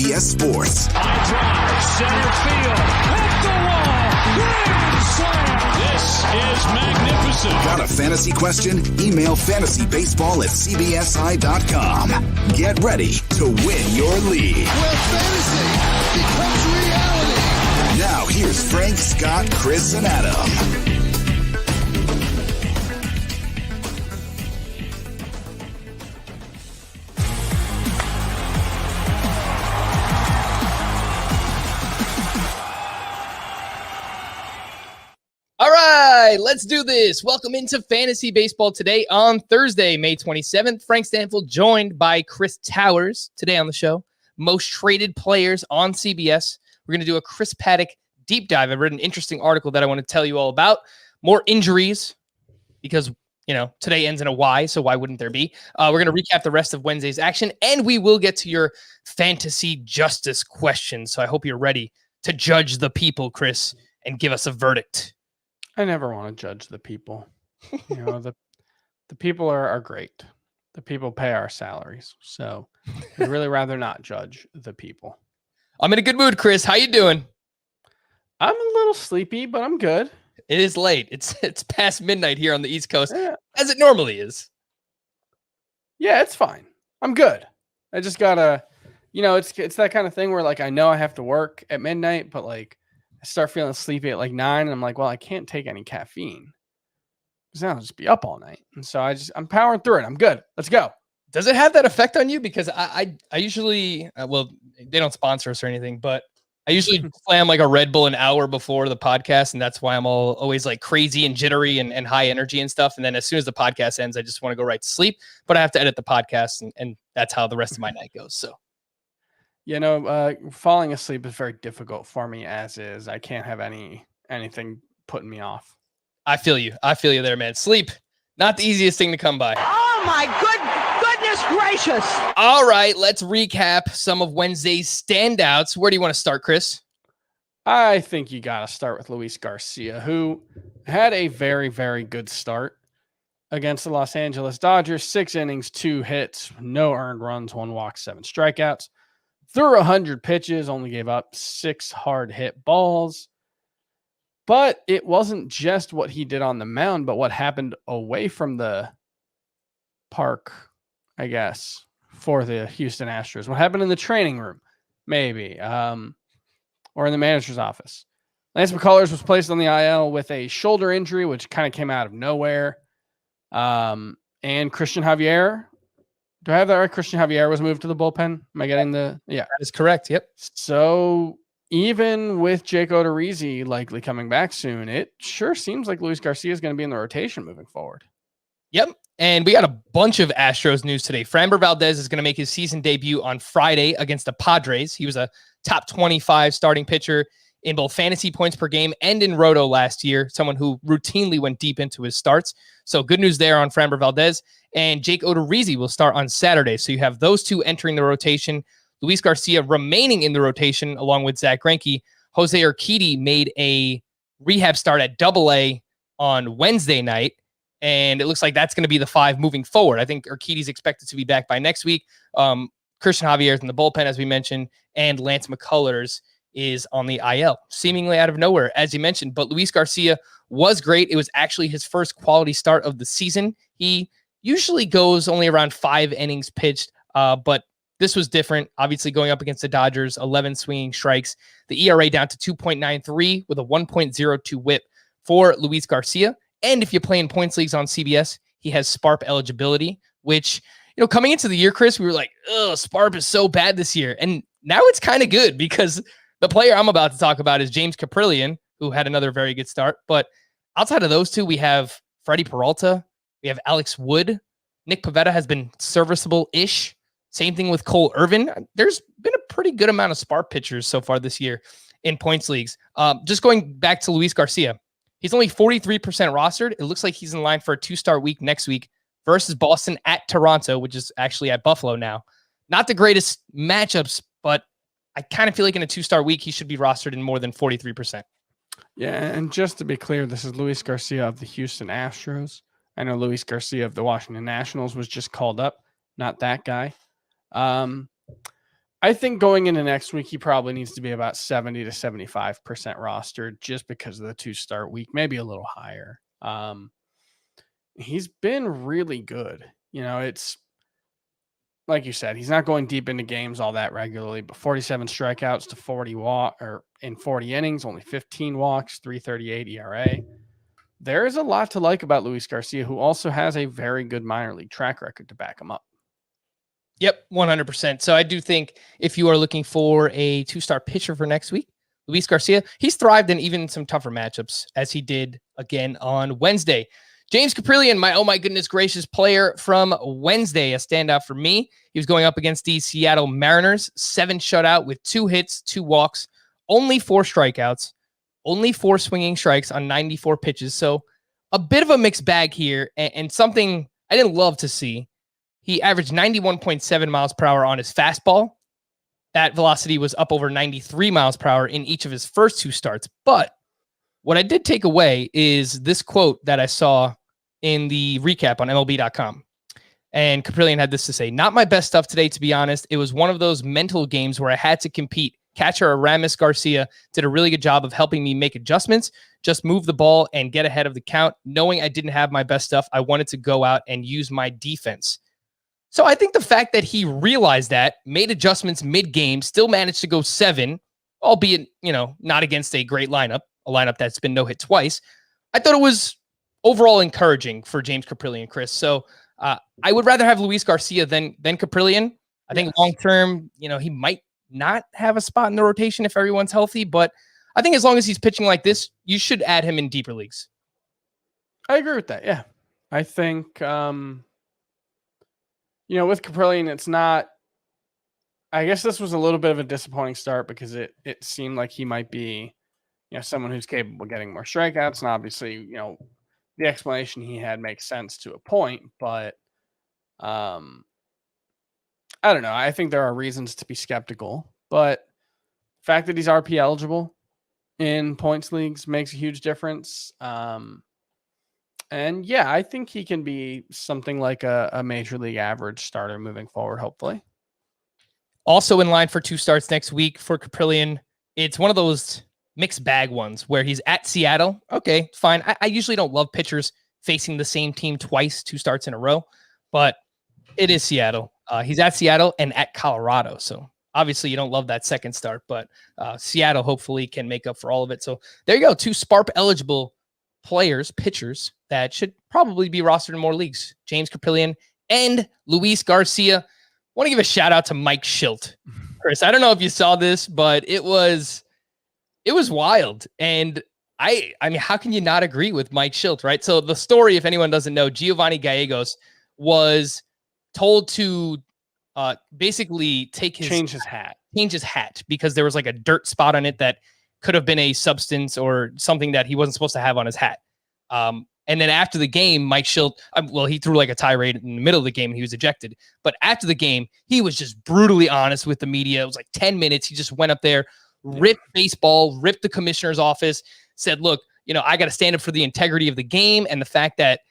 CBS Sports. High drive, center field, hit the wall, grand slam. This is magnificent. Got a fantasy question? Email fantasybaseball@cbsi.com. Get ready to win your league. Where fantasy becomes reality. Now here's Frank, Scott, Chris, and Adam. All right, let's do this. Welcome into Fantasy Baseball today on Thursday, May 27th. Frank Stanfield joined by Chris Towers today on the show. Most traded players on CBS. We're going to do a Chris Paddack deep dive. I've read an interesting article that I want to tell you all about. More injuries because, today ends in a Y, so why wouldn't there be? We're going to recap the rest of Wednesday's action, and we will get to your fantasy justice questions. So I hope you're ready to judge the people, Chris, and give us a verdict. I never want to judge the people. The people are great. The people pay our salaries. So I'd really rather not judge the people. I'm in a good mood, Chris. How you doing? I'm a little sleepy, but I'm good. It is late. It's past midnight here on the East Coast, as it normally is. Yeah, it's fine. I'm good. I just gotta, it's that kind of thing where I know I have to work at midnight, but I start feeling sleepy at 9 and I'm like, well, I can't take any caffeine because then I'll just be up all night. And so I'm powering through it. I'm good. Let's go. Does it have that effect on you? Because I usually, they don't sponsor us or anything, but I usually slam a Red Bull an hour before the podcast. And that's why I'm always crazy and jittery and high energy and stuff. And then as soon as the podcast ends, I just want to go right to sleep, but I have to edit the podcast and that's how the rest of my night goes. So. Falling asleep is very difficult for me as is. I can't have anything putting me off. I feel you there, man. Sleep, not the easiest thing to come by. Oh my goodness gracious. All right, let's recap some of Wednesday's standouts. Where do you want to start, Chris? I think you got to start with Luis Garcia, who had a very, very good start against the Los Angeles Dodgers. 6 innings, 2 hits, no earned runs, 1 walk, 7 strikeouts. Threw 100 pitches, only gave up 6 hard hit balls. But it wasn't just what he did on the mound, but what happened away from the park, I guess, for the Houston Astros. What happened in the training room, maybe, or in the manager's office. Lance McCullers was placed on the IL with a shoulder injury, which kind of came out of nowhere. And Christian Javier. Do I have that right? Christian Javier was moved to the bullpen. Am I getting yeah. That is correct. Yep. So even with Jake Odorizzi likely coming back soon, it sure seems like Luis Garcia is going to be in the rotation moving forward. Yep. And we got a bunch of Astros news today. Framber Valdez is going to make his season debut on Friday against the Padres. He was a top 25 starting pitcher in both fantasy points per game and in Roto last year, someone who routinely went deep into his starts. So good news there on Framber Valdez. And Jake Odorizzi will start on Saturday. So you have those two entering the rotation. Luis Garcia remaining in the rotation along with Zach Greinke. Jose Urquidy made a rehab start at AA on Wednesday night. And it looks like that's going to be the 5 moving forward. I think Urquidy's expected to be back by next week. Christian Javier's in the bullpen, as we mentioned, and Lance McCullers is on the IL, seemingly out of nowhere, as you mentioned. But Luis Garcia was great. It was actually his first quality start of the season. He usually goes only around 5 innings pitched, but this was different. Obviously, going up against the Dodgers, 11 swinging strikes. The ERA down to 2.93 with a 1.02 whip for Luis Garcia. And if you play in points leagues on CBS, he has SPARP eligibility, which, coming into the year, Chris, we were like, oh, SPARP is so bad this year. And now it's kind of good because the player I'm about to talk about is James Kaprielian, who had another very good start. But outside of those two, we have Freddie Peralta. We have Alex Wood. Nick Pivetta has been serviceable-ish. Same thing with Cole Irvin. There's been a pretty good amount of SPARP pitchers so far this year in points leagues. Just going back to Luis Garcia, he's only 43% rostered. It looks like he's in line for a 2-start week next week versus Boston at Toronto, which is actually at Buffalo now. Not the greatest matchups, but I kind of feel like in a 2-star week, he should be rostered in more than 43%. Yeah, and just to be clear, this is Luis Garcia of the Houston Astros. I know Luis Garcia of the Washington Nationals was just called up, not that guy. I think going into next week, he probably needs to be about 70 to 75% rostered just because of the 2-start week, maybe a little higher. He's been really good. It's like you said, he's not going deep into games all that regularly, but 47 strikeouts to 40 or in 40 innings, only 15 walks, 3.38 ERA. There is a lot to like about Luis Garcia, who also has a very good minor league track record to back him up. Yep, 100%. So I do think if you are looking for a 2-star pitcher for next week, Luis Garcia, he's thrived in even some tougher matchups, as he did again on Wednesday. James Kaprielian, my goodness gracious player from Wednesday, a standout for me. He was going up against the Seattle Mariners, 7 shutout with 2 hits, 2 walks, only 4 strikeouts, only 4 swinging strikes on 94 pitches. So a bit of a mixed bag here, and something I didn't love to see. He averaged 91.7 miles per hour on his fastball. That velocity was up over 93 miles per hour in each of his first 2 starts. But what I did take away is this quote that I saw in the recap on MLB.com. And Kaprielian had this to say: "Not my best stuff today, to be honest. It was one of those mental games where I had to compete. Catcher Aramis Garcia did a really good job of helping me make adjustments, just move the ball and get ahead of the count. Knowing I didn't have my best stuff, I wanted to go out and use my defense." So I think the fact that he realized that, made adjustments mid-game, still managed to go 7, albeit, not against a great lineup, a lineup that's been no hit twice. I thought it was overall encouraging for James Kaprielian, Chris. So I would rather have Luis Garcia than Kaprielian. I think long-term, he might not have a spot in the rotation if everyone's healthy, but I think as long as he's pitching like this, you should add him in deeper leagues. I agree with that. Yeah. I think, with Kaprielian, it's not, I guess this was a little bit of a disappointing start because it seemed like he might be, someone who's capable of getting more strikeouts. And obviously, the explanation he had makes sense to a point, but I don't know. I think there are reasons to be skeptical, but the fact that he's RP eligible in points leagues makes a huge difference. And yeah, I think he can be something like a major league average starter moving forward, hopefully. Also in line for 2 starts next week for Kaprielian. It's one of those mixed bag ones where he's at Seattle. Okay, fine. I usually don't love pitchers facing the same team twice, 2 starts in a row, but it is Seattle. He's at Seattle and at Colorado. So obviously you don't love that second start, but Seattle hopefully can make up for all of it. So there you go. 2 SPARP eligible players, pitchers that should probably be rostered in more leagues. James Kaprielian and Luis Garcia. Want to give a shout out to Mike Schilt. Chris, I don't know if you saw this, but it was wild. And I mean, how can you not agree with Mike Schilt, right? So the story, if anyone doesn't know, Giovanni Gallegos was told to basically change his hat because there was like a dirt spot on it that could have been a substance or something that he wasn't supposed to have on his hat. And then after the game, Mike Schilt, he threw like a tirade in the middle of the game and he was ejected. But after the game, he was just brutally honest with the media. It was like 10 minutes. He just went up there, ripped baseball, ripped the commissioner's office, said, look, I got to stand up for the integrity of the game and the fact that,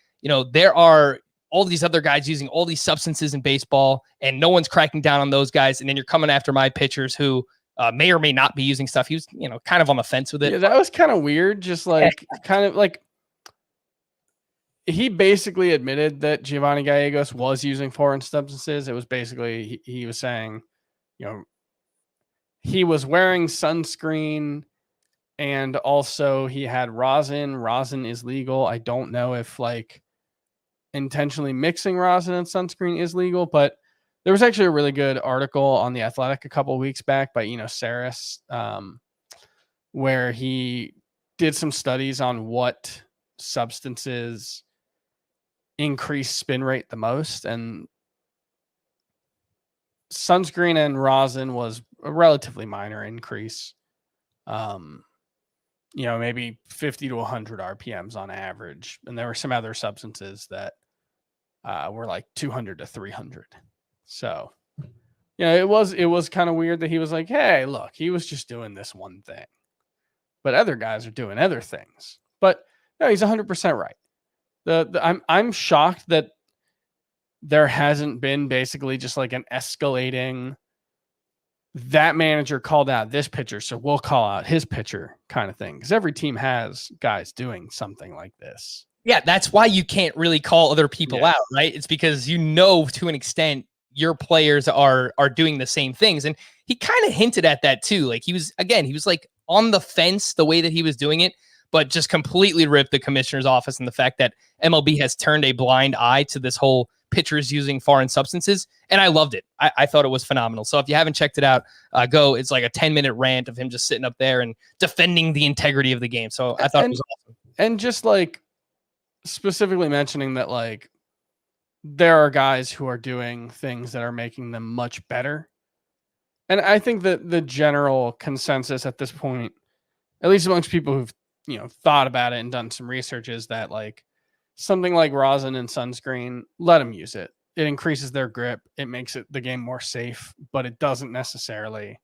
there are all these other guys using all these substances in baseball and no one's cracking down on those guys. And then you're coming after my pitchers who may or may not be using stuff. He was, kind of on the fence with it. Yeah, that was kind of weird. Just like, kind of like, he basically admitted that Giovanni Gallegos was using foreign substances. It was basically, he was saying, he was wearing sunscreen and also he had rosin. Rosin is legal. I don't know if like intentionally mixing rosin and sunscreen is legal, but there was actually a really good article on The Athletic a couple of weeks back by Saris, where he did some studies on what substances increase spin rate the most, and sunscreen and rosin was a relatively minor increase. Maybe 50 to 100 RPMs on average, and there were some other substances that were like 200 to 300. So, it was kind of weird that he was like, hey, look, he was just doing this one thing, but other guys are doing other things. But no, he's 100% right. I'm shocked that there hasn't been basically just like an escalating that manager called out this pitcher, so we'll call out his pitcher kind of thing. Because every team has guys doing something like this. Yeah, that's why you can't really call other people out, right? It's because to an extent your players are doing the same things. And he kind of hinted at that too. Like he was like on the fence the way that he was doing it, but just completely ripped the commissioner's office and the fact that MLB has turned a blind eye to this whole pitchers using foreign substances. And I loved it. I thought it was phenomenal. So if you haven't checked it out, go. It's like a 10-minute rant of him just sitting up there and defending the integrity of the game. So I thought it was awesome. And just like specifically mentioning that, like, there are guys who are doing things that are making them much better. And I think that the general consensus at this point, at least amongst people who've, thought about it and done some research, is that like something like rosin and sunscreen, let them use it. It increases their grip. It makes the game more safe, but it doesn't necessarily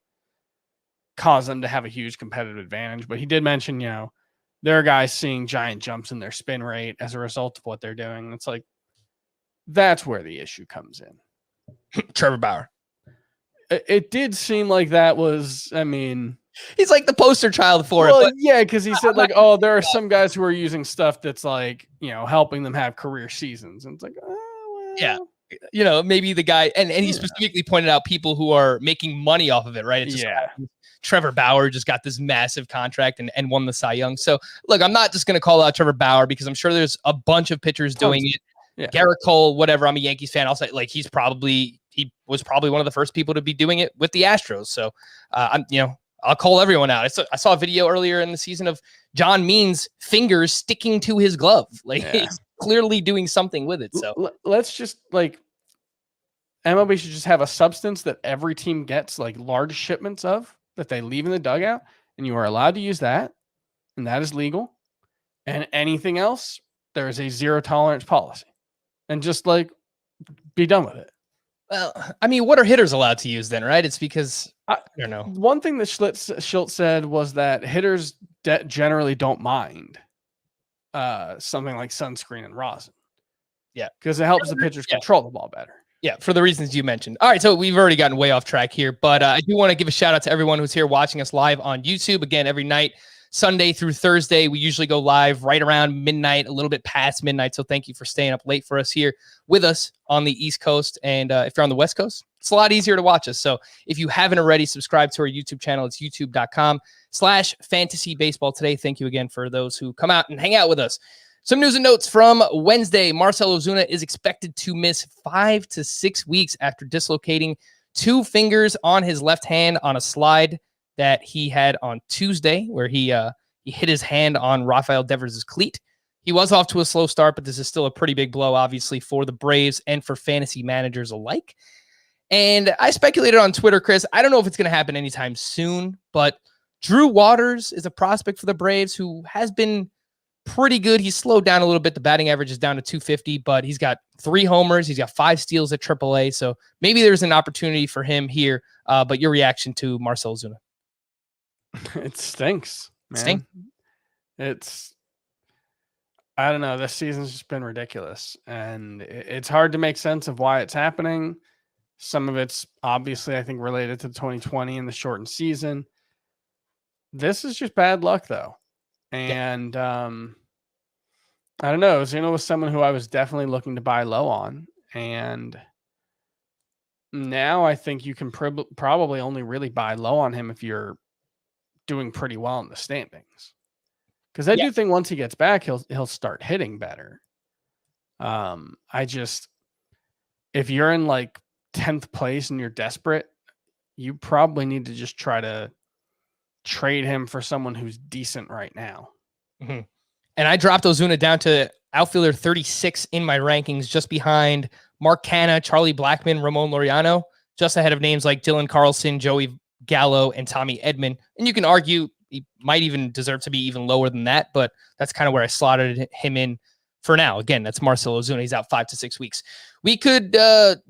cause them to have a huge competitive advantage. But he did mention, there are guys seeing giant jumps in their spin rate as a result of what they're doing. It's like, that's where the issue comes in. Trevor Bauer. It did seem like that was, he's like the poster child for it. But yeah, because he said like, oh, there are some guys who are using stuff that's like, helping them have career seasons. And it's like, oh, well. Yeah. Maybe the guy, and he specifically pointed out people who are making money off of it, right? It's just Trevor Bauer just got this massive contract and won the Cy Young. So look, I'm not just going to call out Trevor Bauer because I'm sure there's a bunch of pitchers doing it. Yeah. Garrett Cole, whatever. I'm a Yankees fan. I'll say like he was probably one of the first people to be doing it with the Astros. So I'll call everyone out. I saw a video earlier in the season of John Means' fingers sticking to his glove. Like he's clearly doing something with it. So let's just like MLB should just have a substance that every team gets like large shipments of that they leave in the dugout, and you are allowed to use that, and that is legal. And anything else, there is a zero tolerance policy. And just like be done with it. Well, what are hitters allowed to use then, right? It's because I don't know. One thing that Schultz said was that hitters generally don't mind something like sunscreen and rosin. Yeah, because it helps the pitchers control the ball better. Yeah, for the reasons you mentioned. All right, so we've already gotten way off track here, but I do want to give a shout out to everyone who's here watching us live on YouTube. Again, every night, Sunday through Thursday, we usually go live right around midnight, a little bit past midnight. So thank you for staying up late for us here with us on the East Coast. And if you're on the West Coast, it's a lot easier to watch us. So if you haven't already subscribed to our YouTube channel, it's youtube.com/fantasybaseball today. Thank you again for those who come out and hang out with us. Some news and notes from Wednesday. Marcell Ozuna is expected to miss 5 to 6 weeks after dislocating 2 fingers on his left hand on a slide that he had on Tuesday, where he hit his hand on Rafael Devers' cleat. He was off to a slow start, but this is still a pretty big blow, obviously, for the Braves and for fantasy managers alike. And I speculated on Twitter, Chris, I don't know if it's going to happen anytime soon, but Drew Waters is a prospect for the Braves who has been pretty good. He's slowed down a little bit. The batting average is down to 250, but he's got 3 homers. He's got 5 steals at AAA. So maybe there's an opportunity for him here. But your reaction to Marcell Ozuna? It stinks, man. I don't know. This season's just been ridiculous, and it's hard to make sense of why it's happening. Some of it's obviously, I think, related to 2020 and the shortened season. This is just bad luck, though. And I don't know. Ozuna was someone who I was definitely looking to buy low on, and now I think you can probably only really buy low on him if you're doing pretty well in the standings, because I do think once he gets back, he'll start hitting better. If you're in like 10th place and you're desperate, you probably need to just try to trade him for someone who's decent right now. Mm-hmm. And I dropped Ozuna down to outfielder 36 in my rankings, just behind Mark Canha, Charlie Blackmon, Ramon Laureano, just ahead of names like Dylan Carlson, Joey Gallo, and Tommy Edman. And you can argue he might even deserve to be even lower than that, but that's kind of where I slotted him in for now. Again, that's Marcell Ozuna. He's out 5 to 6 weeks. We could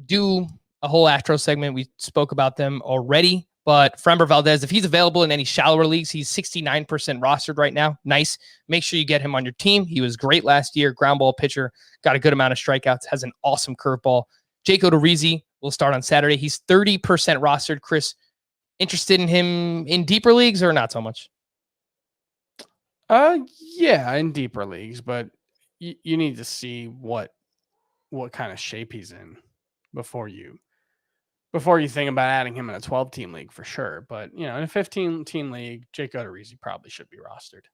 do a whole Astros segment. We spoke about them already, but Framber Valdez, if he's available in any shallower leagues, he's 69% rostered right now. Nice. Make sure you get him on your team. He was great last year. Ground ball pitcher, got a good amount of strikeouts, has an awesome curveball. Jake Odorizzi will start on Saturday. He's 30% rostered. Chris, interested in him in deeper leagues or not so much? Yeah, in deeper leagues, but you need to see what kind of shape he's in before you think about adding him in a 12-team league for sure. But, in a 15-team league, Jake Odorizzi probably should be rostered.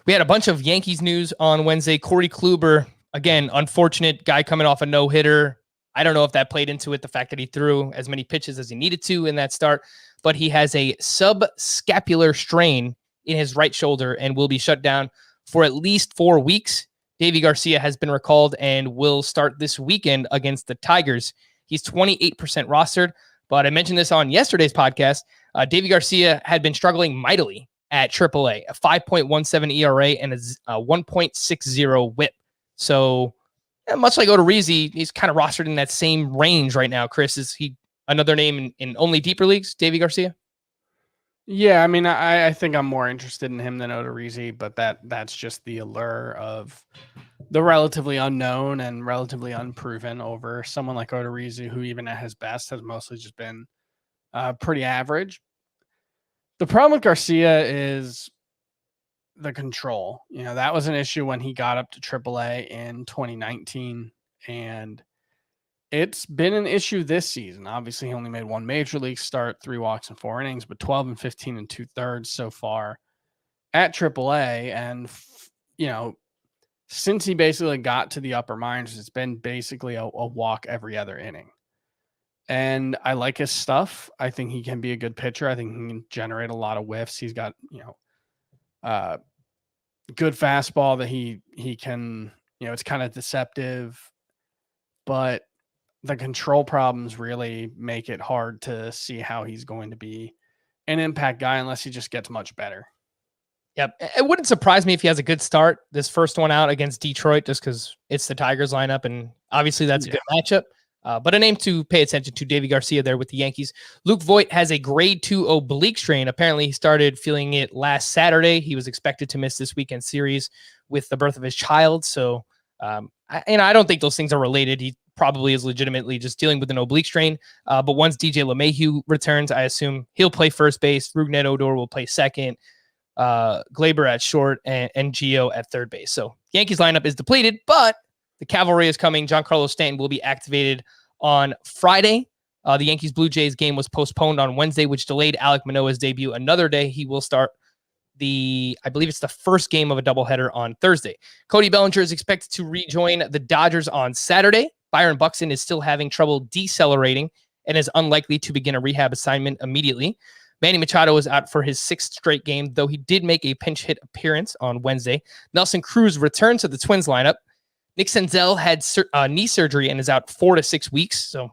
We had a bunch of Yankees news on Wednesday. Corey Kluber, again, unfortunate guy coming off a no-hitter. I don't know if that played into it, the fact that he threw as many pitches as he needed to in that start, but he has a subscapular strain in his right shoulder and will be shut down for at least 4 weeks. Davy Garcia has been recalled and will start this weekend against the Tigers. He's 28% rostered, but I mentioned this on yesterday's podcast. Davy Garcia had been struggling mightily at AAA, a 5.17 ERA and a 1.60 whip. So much like Odorizzi, he's kind of rostered in that same range right now. Chris, is he another name in only deeper leagues, Davy Garcia? Yeah, I mean, I think I'm more interested in him than Odorizzi, but that's just the allure of the relatively unknown and relatively unproven over someone like Odorizzi, who even at his best has mostly just been pretty average. The problem with Garcia is the control. That was an issue when he got up to AAA in 2019, and it's been an issue this season. Obviously, he only made one major league start, 3 walks and 4 innings, but 12 and 15 and 2/3 so far at AAA. And, since he basically got to the upper minors, it's been basically a walk every other inning. And I like his stuff. I think he can be a good pitcher. I think he can generate a lot of whiffs. He's got, good fastball that he can, it's kind of deceptive, but the control problems really make it hard to see how he's going to be an impact guy unless he just gets much better. Yep. It wouldn't surprise me if he has a good start this first one out against Detroit, just because it's the Tigers lineup, and obviously that's a good matchup. But a name to pay attention to, Davy Garcia there with the Yankees. Luke Voit has a grade 2 oblique strain. Apparently he started feeling it last Saturday. He was expected to miss this weekend series with the birth of his child. So, I don't think those things are related. He probably is legitimately just dealing with an oblique strain. But once DJ LeMahieu returns, I assume he'll play first base. Rougned Odor will play second. Glaber at short and Gio at third base. So Yankees lineup is depleted, but the cavalry is coming. Giancarlo Stanton will be activated on Friday. The Yankees Blue Jays game was postponed on Wednesday, which delayed Alek Manoah's debut another day. He will start I believe it's the first game of a doubleheader on Thursday. Cody Bellinger is expected to rejoin the Dodgers on Saturday. Byron Buxton is still having trouble decelerating and is unlikely to begin a rehab assignment immediately. Manny Machado is out for his 6th straight game, though he did make a pinch hit appearance on Wednesday. Nelson Cruz returned to the Twins lineup. Nick Senzel had knee surgery and is out 4 to 6 weeks. So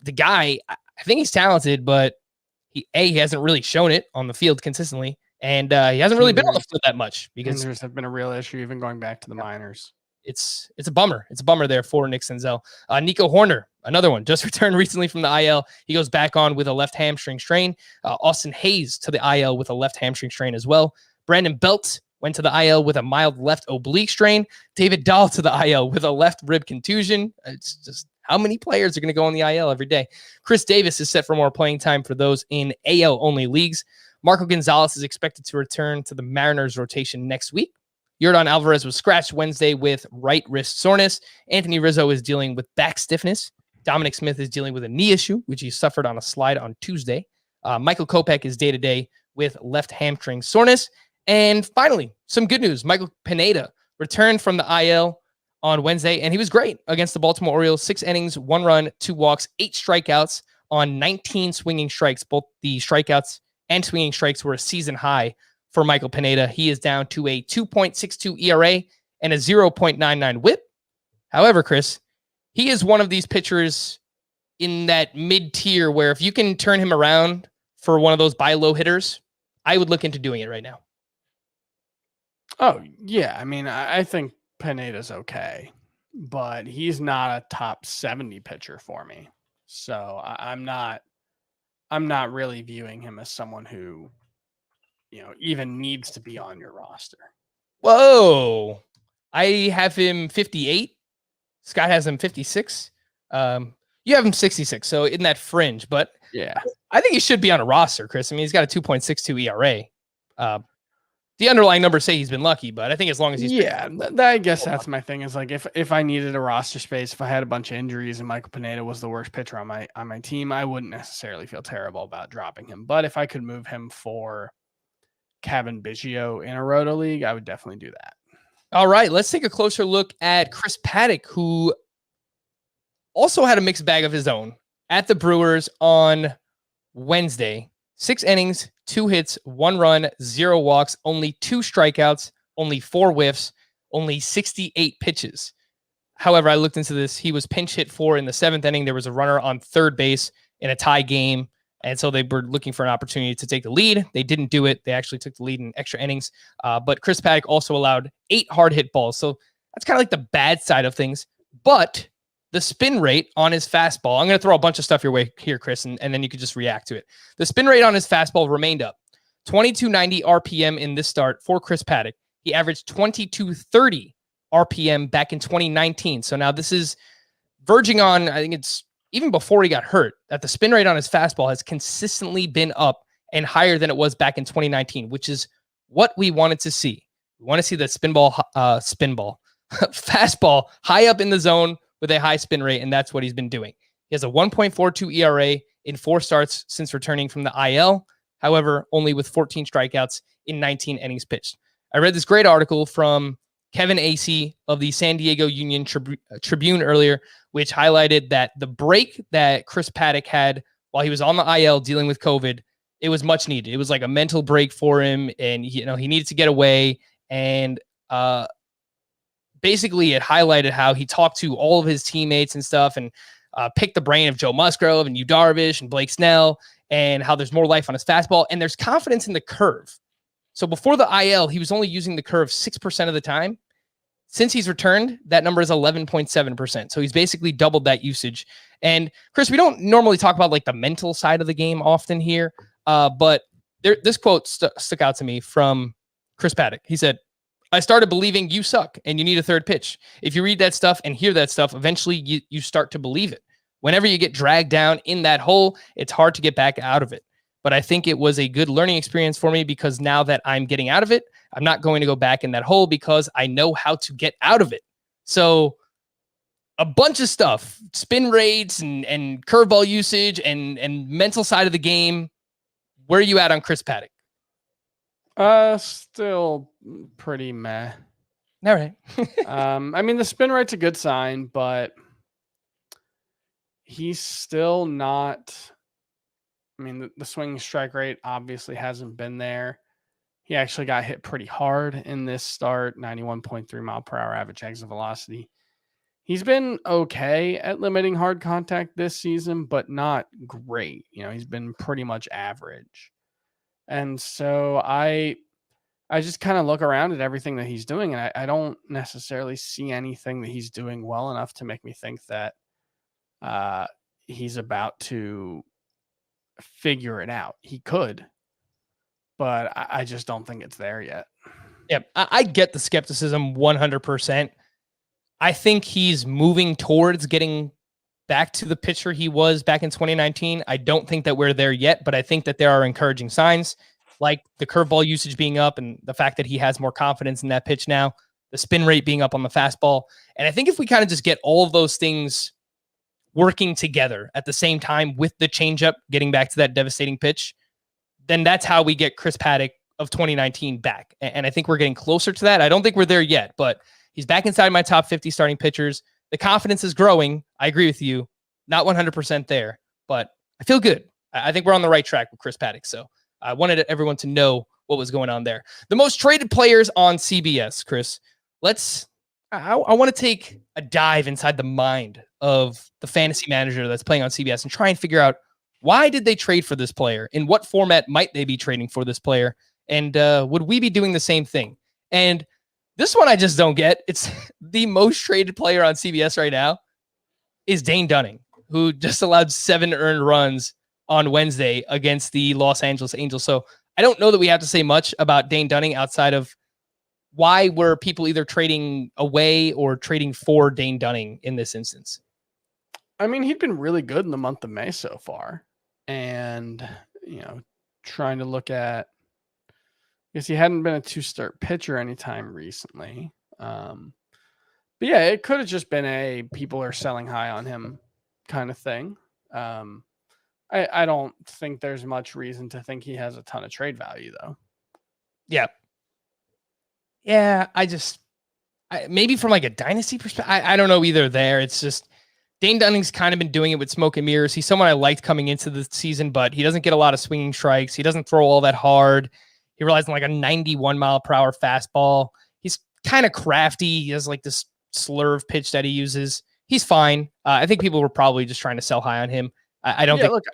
the guy, I think he's talented, but he hasn't really shown it on the field consistently. And he hasn't really been on the field that much because injuries have been a real issue, even going back to the minors. It's a bummer. It's a bummer there for Nick Senzel. Nico Horner, another one, just returned recently from the IL. He goes back on with a left hamstring strain. Austin Hayes to the IL with a left hamstring strain as well. Brandon Belt went to the IL with a mild left oblique strain. David Dahl to the IL with a left rib contusion. It's just how many players are going to go on the IL every day? Chris Davis is set for more playing time for those in AL-only leagues. Marco Gonzalez is expected to return to the Mariners rotation next week. Yordan Alvarez was scratched Wednesday with right wrist soreness. Anthony Rizzo is dealing with back stiffness. Dominic Smith is dealing with a knee issue, which he suffered on a slide on Tuesday. Michael Kopech is day-to-day with left hamstring soreness. And finally, some good news. Michael Pineda returned from the IL on Wednesday, and he was great against the Baltimore Orioles. 6 innings, 1 run, 2 walks, 8 strikeouts on 19 swinging strikes. Both the strikeouts and swinging strikes were a season high for Michael Pineda. He is down to a 2.62 ERA and a 0.99 whip. However, Chris, he is one of these pitchers in that mid-tier where if you can turn him around for one of those buy low hitters, I would look into doing it right now. Oh, yeah. I mean, I think Pineda's okay, but he's not a top 70 pitcher for me. So I'm not really viewing him as someone who, even needs to be on your roster. Whoa. I have him 58. Scott has him 56. You have him 66. So in that fringe, but yeah, I think he should be on a roster, Chris. I mean, he's got a 2.62 ERA. The underlying numbers say he's been lucky, but I think as long as he's I guess that's my thing. Is like if I needed a roster space, if I had a bunch of injuries and Michael Pineda was the worst pitcher on my team, I wouldn't necessarily feel terrible about dropping him. But if I could move him for Kevin Biggio in a roto league, I would definitely do that. All right, let's take a closer look at Chris Paddack, who also had a mixed bag of his own at the Brewers on Wednesday. 6 innings, 2 hits, 1 run, 0 walks, only 2 strikeouts, only 4 whiffs, only 68 pitches. However, I looked into this. He was pinch hit for in the 7th inning. There was a runner on third base in a tie game. And so they were looking for an opportunity to take the lead. They didn't do it. They actually took the lead in extra innings. But Chris Paddack also allowed 8 hard hit balls. So that's kind of like the bad side of things. But the spin rate on his fastball, I'm going to throw a bunch of stuff your way here, Chris, and then you could just react to it. The spin rate on his fastball remained up. 2290 RPM in this start for Chris Paddack. He averaged 2230 RPM back in 2019. So now this is verging on, I think it's even before he got hurt, that the spin rate on his fastball has consistently been up and higher than it was back in 2019, which is what we wanted to see. We want to see the fastball high up in the zone with a high spin rate, and that's what he's been doing. He has a 1.42 ERA in 4 starts since returning from the IL, however, only with 14 strikeouts in 19 innings pitched. I read this great article from Kevin Acey of the San Diego Union Tribune earlier, which highlighted that the break that Chris Paddack had while he was on the IL dealing with COVID, it was much needed. It was like a mental break for him, and he needed to get away, and basically it highlighted how he talked to all of his teammates and stuff and picked the brain of Joe Musgrove and Yu Darvish and Blake Snell and how there's more life on his fastball and there's confidence in the curve. So before the IL, he was only using the curve 6% of the time. Since he's returned, that number is 11.7%. So he's basically doubled that usage. And Chris, we don't normally talk about like the mental side of the game often here, but this quote stuck out to me from Chris Paddack. He said, "I started believing you suck and you need a third pitch. If you read that stuff and hear that stuff, eventually you start to believe it. Whenever you get dragged down in that hole, it's hard to get back out of it. But I think it was a good learning experience for me because now that I'm getting out of it, I'm not going to go back in that hole because I know how to get out of it." So a bunch of stuff, spin rates and curveball usage and mental side of the game. Where are you at on Chris Paddack? Still pretty meh. All right. I mean, the spin rate's a good sign, but he's still not. I mean, the swing strike rate obviously hasn't been there. He actually got hit pretty hard in this start, 91.3 mile per hour average exit velocity. He's been okay at limiting hard contact this season, but not great. He's been pretty much average. And so I just kind of look around at everything that he's doing, and I don't necessarily see anything that he's doing well enough to make me think that he's about to figure it out. He could, but I just don't think it's there yet. Yeah, I get the skepticism 100%. I think he's moving towards getting back to the pitcher he was back in 2019. I don't think that we're there yet, but I think that there are encouraging signs, like the curveball usage being up and the fact that he has more confidence in that pitch now, the spin rate being up on the fastball. And I think if we kind of just get all of those things working together at the same time with the changeup, getting back to that devastating pitch, then that's how we get Chris Paddack of 2019 back. And I think we're getting closer to that. I don't think we're there yet, but he's back inside my top 50 starting pitchers. The confidence is growing. I agree with you. Not 100% there, but I feel good. I think we're on the right track with Chris Paddack. So I wanted everyone to know what was going on there. The most traded players on CBS, Chris. I want to take a dive inside the mind of the fantasy manager that's playing on CBS and try and figure out, why did they trade for this player? In what format might they be trading for this player? And would we be doing the same thing? And this one I just don't get. It's the most traded player on CBS right now is Dane Dunning, who just allowed 7 earned runs on Wednesday against the Los Angeles Angels. So I don't know that we have to say much about Dane Dunning outside of why were people either trading away or trading for Dane Dunning in this instance. I mean, he'd been really good in the month of May so far. and, trying to look at, I guess he hadn't been a 2-start pitcher anytime recently. But yeah, it could have just been people are selling high on him kind of thing. I don't think there's much reason to think he has a ton of trade value, though. Yeah. Yeah, maybe from like a dynasty perspective, I don't know either there. It's just Dane Dunning's kind of been doing it with smoke and mirrors. He's someone I liked coming into the season, but he doesn't get a lot of swinging strikes. He doesn't throw all that hard. He relies on like a 91 mile per hour fastball. He's kind of crafty. He has like this slurve pitch that he uses. He's fine. I think people were probably just trying to sell high on him. I don't think. Look,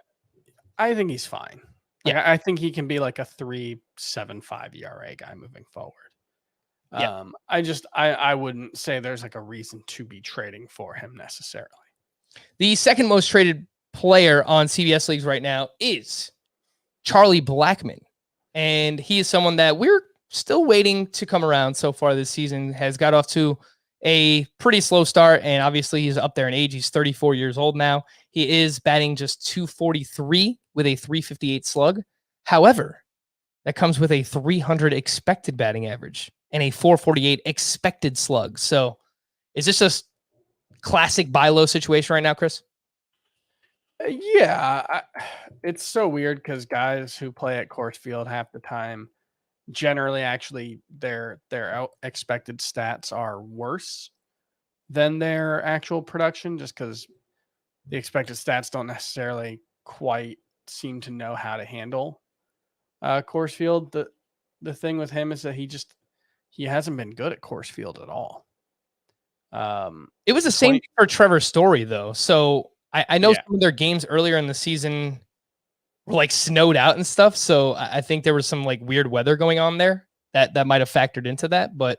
I think he's fine. Yeah, I think he can be like a 3.75 ERA guy moving forward. Yeah. I wouldn't say there's like a reason to be trading for him necessarily. The second most traded player on CBS leagues right now is Charlie Blackmon. And he is someone that we're still waiting to come around so far this season. Has got off to a pretty slow start, and obviously he's up there in age. He's 34 years old now. He is batting just 243 with a 358 slug. However, that comes with a 300 expected batting average and a 448 expected slug. So is this just classic buy low situation right now, Chris? Yeah, it's so weird because guys who play at Coors Field half the time generally actually their expected stats are worse than their actual production, just because the expected stats don't necessarily quite seem to know how to handle Coors Field. The thing with him is that he hasn't been good at Coors Field at all. It was the same thing for Trevor Story, though. So I know some of their games earlier in the season were like snowed out and stuff. So I think there was some like weird weather going on there that might have factored into that. But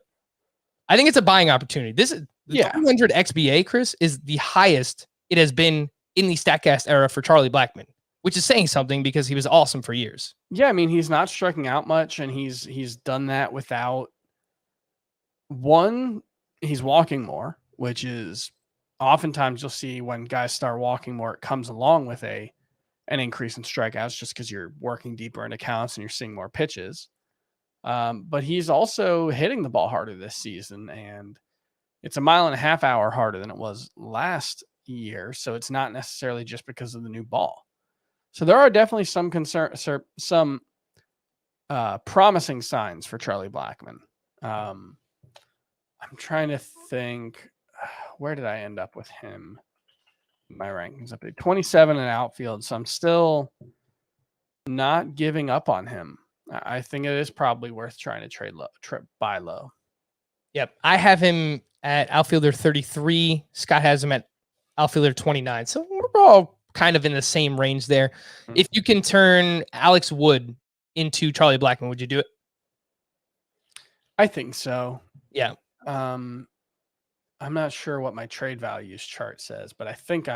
I think it's a buying opportunity. This is the 200 XBA, Chris, is the highest it has been in the StatCast era for Charlie Blackmon, which is saying something because he was awesome for years. Yeah, I mean, he's not striking out much, and he's done that without he's walking more, which is oftentimes you'll see when guys start walking more, it comes along with an increase in strikeouts just because you're working deeper into counts and you're seeing more pitches. But he's also hitting the ball harder this season, and it's 1.5 hours harder than it was last year. So it's not necessarily just because of the new ball. So there are definitely some promising signs for Charlie Blackmon. I'm trying to think, where did I end up with him? My rankings up at 27 in outfield. So I'm still not giving up on him. I think it is probably worth trying to buy low. Yep. I have him at outfielder 33. Scott has him at outfielder 29. So we're all kind of in the same range there. Mm-hmm. If you can turn Alex Wood into Charlie Blackmon, would you do it? I think so. Yeah. I'm not sure what my trade values chart says, but I think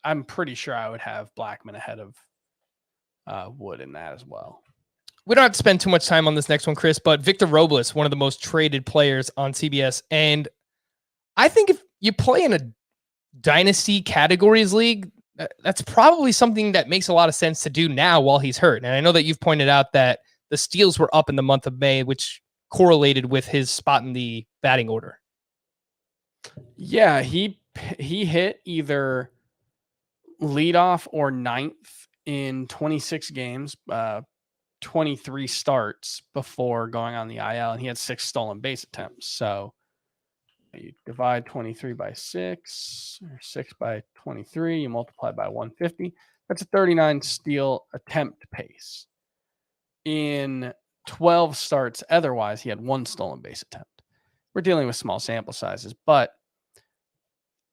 I'm pretty sure I would have Blackmon ahead of Wood in that as well. We don't have to spend too much time on this next one, Chris, but Victor Robles, one of the most traded players on CBS. And I think if you play in a dynasty categories league, that's probably something that makes a lot of sense to do now while he's hurt. And I know that you've pointed out that the steals were up in the month of May, which correlated with his spot in the batting order. Yeah, he hit either leadoff or ninth in 26 games, 23 starts before going on the IL, and he had 6 stolen base attempts. So you divide 23 by 6, or 6 by 23, you multiply by 150. That's a 39 steal attempt pace. In 12 starts otherwise, he had 1 stolen base attempt. We're dealing with small sample sizes, but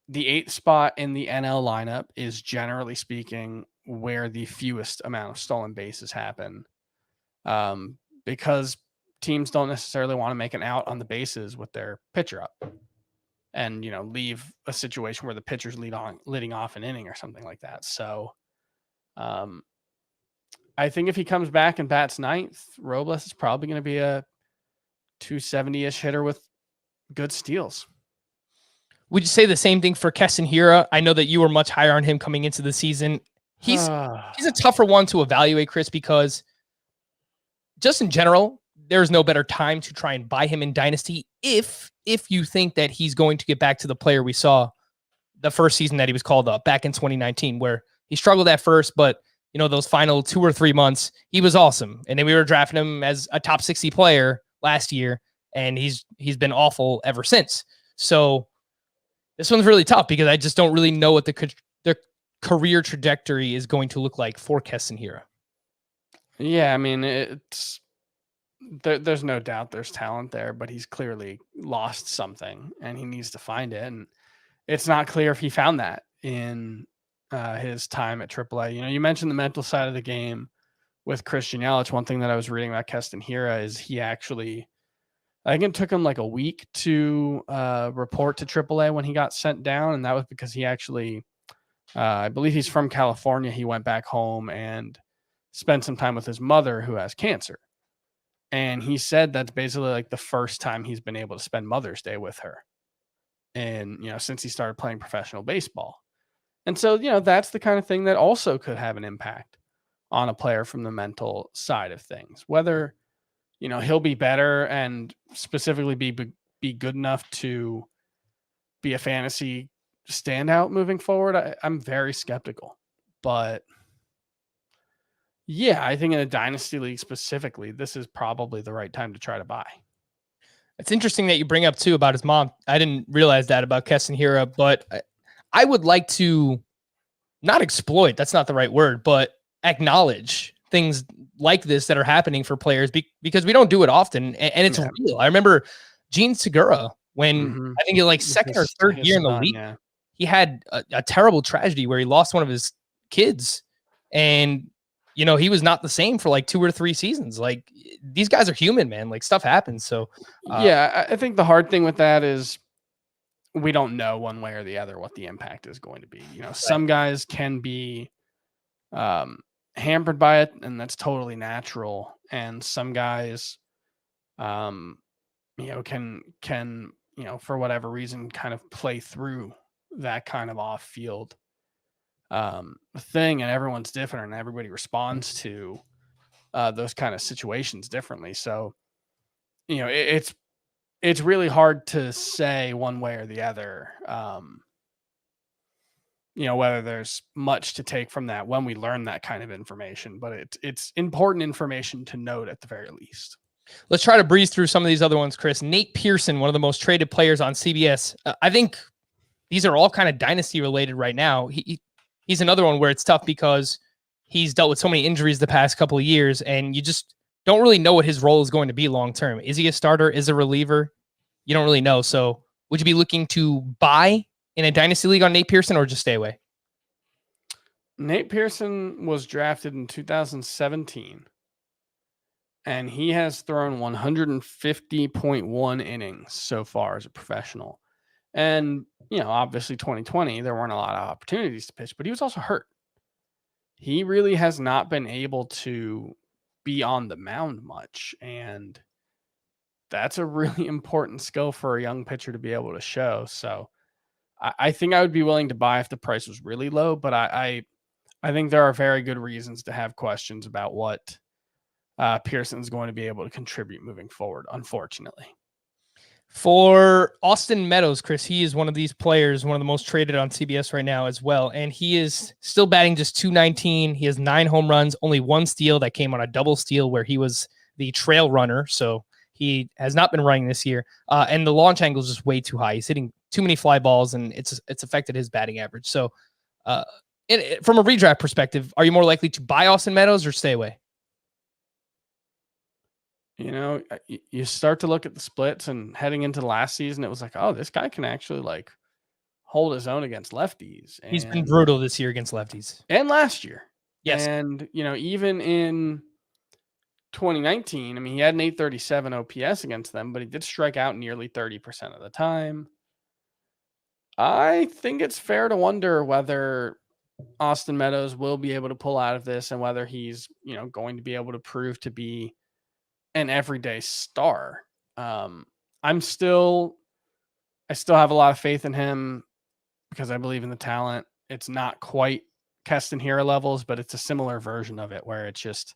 the 8th spot in the NL lineup is generally speaking where the fewest amount of stolen bases happen, because teams don't necessarily want to make an out on the bases with their pitcher up and, leave a situation where the pitcher's leading off an inning or something like that. So I think if he comes back and bats 9th, Robles is probably going to be a 270-ish hitter with good steals. Would you say the same thing for Keston Hiura? I know that you were much higher on him coming into the season. He's a tougher one to evaluate, Chris, because just in general, there's no better time to try and buy him in Dynasty if you think that he's going to get back to the player we saw the first season that he was called up back in 2019, where he struggled at first, but those final 2 or 3 months, he was awesome. And then we were drafting him as a top 60 player last year, and he's been awful ever since. So this one's really tough because I just don't really know what the career trajectory is going to look like for Keston Hiura. Yeah, I mean, there's no doubt there's talent there, but he's clearly lost something and he needs to find it. And it's not clear if he found that in his time at AAA. You mentioned the mental side of the game with Christian Yelich. One thing that I was reading about Keston Hiura is he actually, I think it took him like a week to report to AAA when he got sent down. And that was because he actually, I believe he's from California. He went back home and spent some time with his mother who has cancer. And he said that's basically like the first time he's been able to spend Mother's Day with her. And, since he started playing professional baseball. And so, that's the kind of thing that also could have an impact on a player from the mental side of things. Whether, he'll be better and specifically be good enough to be a fantasy standout moving forward, I'm very skeptical. But yeah, I think in a dynasty league specifically, this is probably the right time to try to buy. It's interesting that you bring up too about his mom. I didn't realize that about Keston Hiura, but I would like to not exploit, that's not the right word, but acknowledge things like this that are happening for players because we don't do it often. And it's real. I remember Gene Segura when I think he second or third year in the league, he had a terrible tragedy where he lost one of his kids, and he was not the same for 2 or 3 seasons. These guys are human, man. Stuff happens. So yeah, I think the hard thing with that is we don't know one way or the other what the impact is going to be. Some guys can be hampered by it, and that's totally natural. And some guys, can for whatever reason kind of play through that kind of off field thing, and everyone's different and everybody responds to those kind of situations differently. So, it's really hard to say one way or the other, whether there's much to take from that when we learn that kind of information, but it's important information to note at the very least. Let's try to breeze through some of these other ones, Chris. Nate Pearson, one of the most traded players on CBS. I think these are all kind of dynasty related right now. He's another one where it's tough because he's dealt with so many injuries the past couple of years, and you just don't really know what his role is going to be long term. Is he a starter? Is a reliever? You don't really know. So would you be looking to buy in a dynasty league on Nate Pearson or just stay away? Nate Pearson was drafted in 2017, and he has thrown 150.1 innings so far as a professional. And, obviously 2020, there weren't a lot of opportunities to pitch, but he was also hurt. He really has not been able to be on the mound much. And that's a really important skill for a young pitcher to be able to show. So I think I would be willing to buy if the price was really low, but I think there are very good reasons to have questions about what Pearson's going to be able to contribute moving forward, unfortunately. For Austin Meadows, Chris, he is one of these players, one of the most traded on CBS right now as well. And he is still batting just .219. He has 9 home runs, only 1 steal that came on a double steal where he was the trail runner. So he has not been running this year. And the launch angle is just way too high. He's hitting too many fly balls, and it's affected his batting average. So from a redraft perspective, are you more likely to buy Austin Meadows or stay away? You start to look at the splits, and heading into the last season, it was like, oh, this guy can actually hold his own against lefties. And he's been brutal this year against lefties. And last year. Yes. And, even in 2019, he had an 837 OPS against them, but he did strike out nearly 30% of the time. I think it's fair to wonder whether Austin Meadows will be able to pull out of this and whether he's, going to be able to prove to be an everyday star. I still have a lot of faith in him because I believe in the talent. It's not quite Keston Hiura levels, but it's a similar version of it where it's just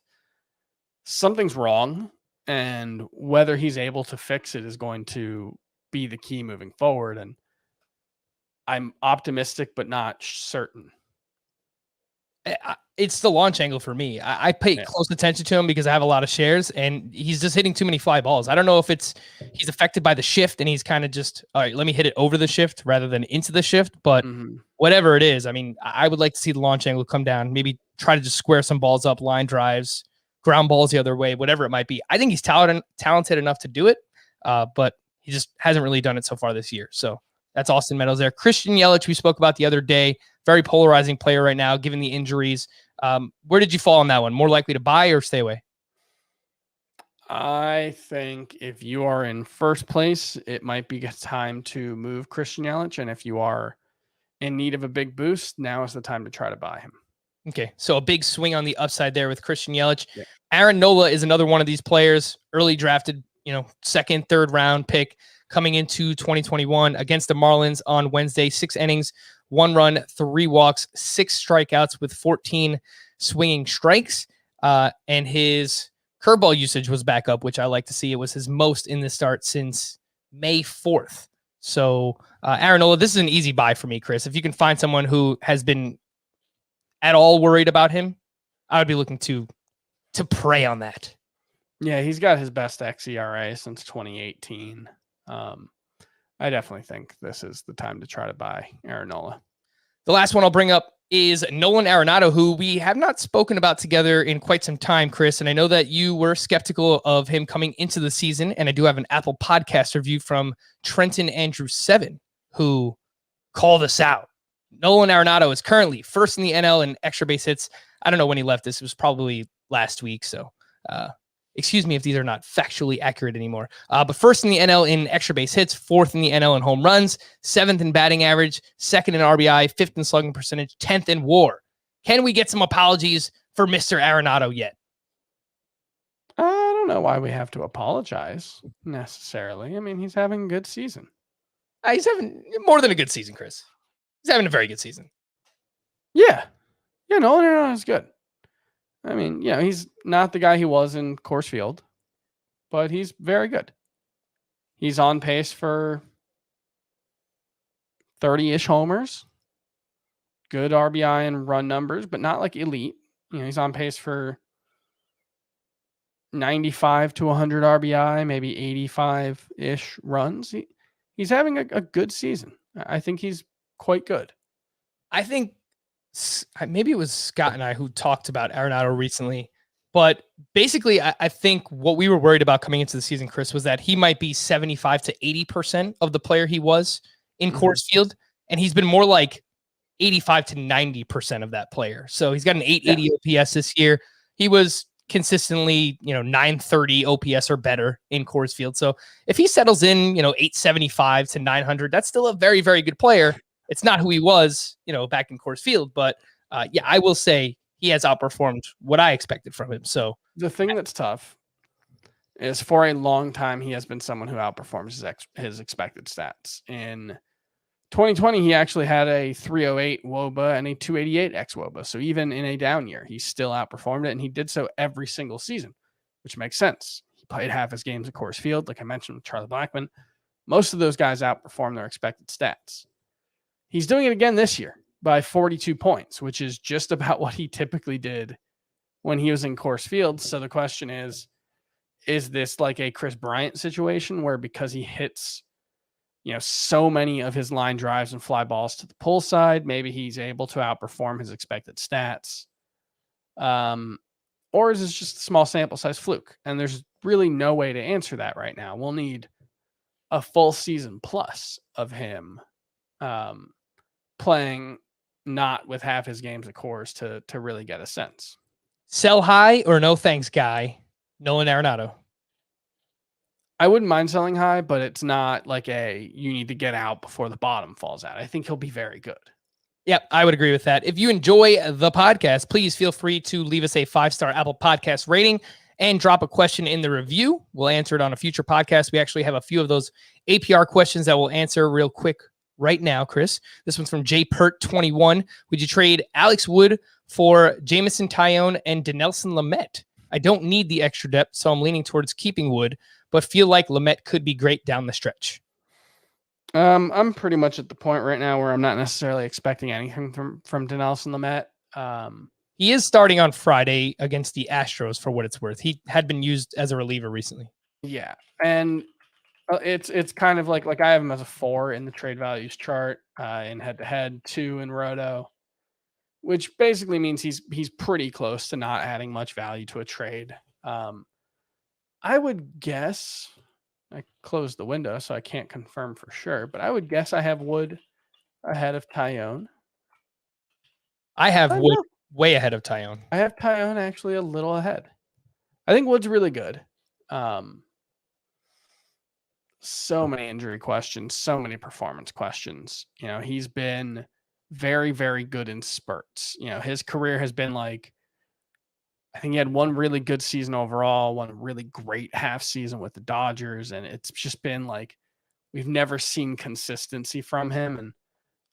something's wrong, and whether he's able to fix it is going to be the key moving forward. And I'm optimistic, but not certain. It's the launch angle for me. I pay close attention to him because I have a lot of shares, and he's just hitting too many fly balls. I don't know if he's affected by the shift and he's kind of just, all right, let me hit it over the shift rather than into the shift. But whatever it is, I mean, I would like to see the launch angle come down, maybe try to just square some balls up, line drives, ground balls the other way, whatever it might be. I think he's talented enough to do it, but he just hasn't really done it so far this year. So that's Austin Meadows there. Christian Yelich, we spoke about the other day. Very polarizing player right now, given the injuries. Where did you fall on that one? More likely to buy or stay away? I think if you are in first place, it might be a time to move Christian Yelich. And if you are in need of a big boost, now is the time to try to buy him. Okay, so a big swing on the upside there with Christian Yelich. Yeah. Aaron Nola is another one of these players, early drafted, second, third round pick coming into 2021 against the Marlins on Wednesday. 6 innings, 1 run, 3 walks, 6 strikeouts with 14 swinging strikes. And his curveball usage was back up, which I like to see. It was his most in the start since May 4th. So Aaron Nola, this is an easy buy for me, Chris. If you can find someone who has been at all worried about him, I would be looking to prey on that. Yeah, he's got his best xERA since 2018. I definitely think this is the time to try to buy Aaron Nola. The last one I'll bring up is Nolan Arenado, who we have not spoken about together in quite some time, Chris. And I know that you were skeptical of him coming into the season. And I do have an Apple Podcast review from Trenton Andrew 7, who called us out. Nolan Arenado is currently first in the NL in extra base hits. I don't know when he left. This was probably last week. So, excuse me if these are not factually accurate anymore. But first in the NL in extra base hits, 4th in the NL in home runs, 7th in batting average, 2nd in RBI, 5th in slugging percentage, 10th in WAR. Can we get some apologies for Mr. Arenado yet? I don't know why we have to apologize necessarily. I mean, he's having a good season. He's having more than a good season, Chris. He's having a very good season. Yeah. Yeah, Nolan Arenado is good. I mean, he's not the guy he was in Coors Field, but he's very good. He's on pace for 30-ish homers, good RBI and run numbers, but not like elite. He's on pace for 95 to 100 RBI, maybe 85-ish runs. He's having a good season. I think he's quite good. I think maybe it was Scott and I who talked about Arenado recently, but basically I think what we were worried about coming into the season, Chris, was that he might be 75 to 80% of the player he was in Coors Field. And he's been more like 85 to 90% of that player. So he's got an 880 OPS this year. He was consistently, 930 OPS or better in Coors Field. So if he settles in, 875 to 900, that's still a very, very good player. It's not who he was, back in Coors Field, but I will say he has outperformed what I expected from him. So the thing that's tough is for a long time, he has been someone who outperforms his expected stats. In 2020, he actually had a 308 WOBA and a 288 xWOBA. So even in a down year, he still outperformed it, and he did so every single season, which makes sense. He played half his games at Coors Field, like I mentioned with Charlie Blackmon. Most of those guys outperform their expected stats. He's doing it again this year by 42 points, which is just about what he typically did when he was in Coors Field. So the question is this like a Chris Bryant situation where because he hits, so many of his line drives and fly balls to the pull side, maybe he's able to outperform his expected stats? Or is this just a small sample size fluke? And there's really no way to answer that right now. We'll need a full season plus of him playing not with half his games at Coors to really get a sense. Sell high or no thanks, guy? Nolan Arenado. I wouldn't mind selling high, but it's not like you need to get out before the bottom falls out. I think he'll be very good. Yep, I would agree with that. If you enjoy the podcast, please feel free to leave us a 5-star Apple Podcast rating and drop a question in the review. We'll answer it on a future podcast. We actually have a few of those APR questions that we'll answer real quick right now, Chris. This one's from J Pert 21. Would you trade Alex Wood for Jamison Tyone and Dinelson Lamet? I don't need the extra depth, so I'm leaning towards keeping Wood, but feel like Lamet could be great down the stretch. I'm pretty much at the point right now where I'm not necessarily expecting anything from Dinelson Lamet. He is starting on Friday against the Astros for what it's worth. He had been used as a reliever recently. Yeah, and it's kind of like I have him as a 4 in the trade values chart, in head-to-head, 2 in roto, which basically means he's pretty close to not adding much value to a trade. I would guess I closed the window, so I can't confirm for sure, but I would guess I have Wood ahead of Tyone. I have Wood way ahead of Tyone. I have Tyone actually a little ahead. I think Wood's really good. So many injury questions, so many performance questions. He's been very, very good in spurts. His career has been like, I think he had one really good season overall, one really great half season with the Dodgers. And it's just been like, we've never seen consistency from him. And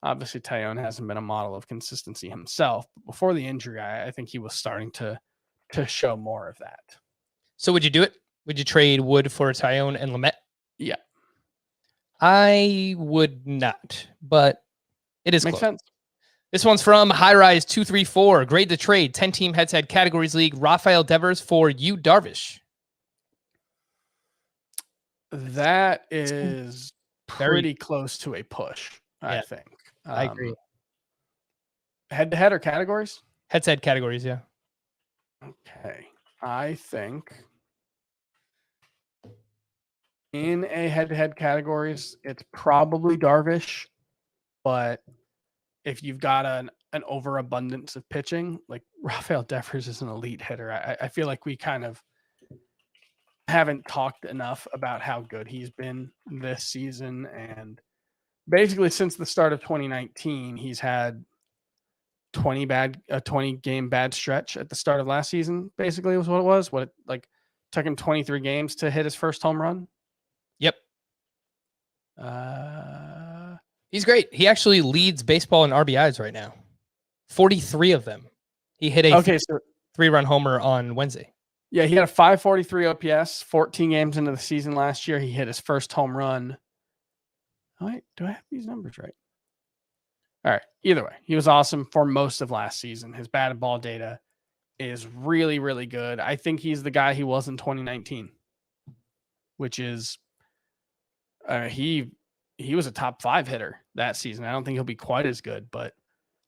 obviously Tyone hasn't been a model of consistency himself. But before the injury, I think he was starting to show more of that. So would you do it? Would you trade Wood for Tyone and Lamet? Yeah. I would not, but it is Makes close. sense. This one's from High Rise 234. Grade the trade. 10-team head-to-head categories league. Rafael Devers for Yu Darvish. That is pretty close to a push, I think. I agree. Head-to-head or categories? Head-to-head categories, yeah. Okay. I think in a head-to-head categories, it's probably Darvish, but if you've got an overabundance of pitching, like Rafael Devers is an elite hitter. I feel like we kind of haven't talked enough about how good he's been this season. And basically since the start of 2019, he's had 20 game bad stretch at the start of last season, basically was what it was. Took him 23 games to hit his first home run. Yep. He's great. He actually leads baseball in RBIs right now. 43 of them. He hit a 3-run homer on Wednesday. Yeah, he had a 543 OPS, 14 games into the season last year. He hit his first home run. Oh, wait, do I have these numbers right? All right. Either way, he was awesome for most of last season. His batted ball data is really, really good. I think he's the guy he was in 2019, which is he was a top 5 hitter that season. I don't think he'll be quite as good, but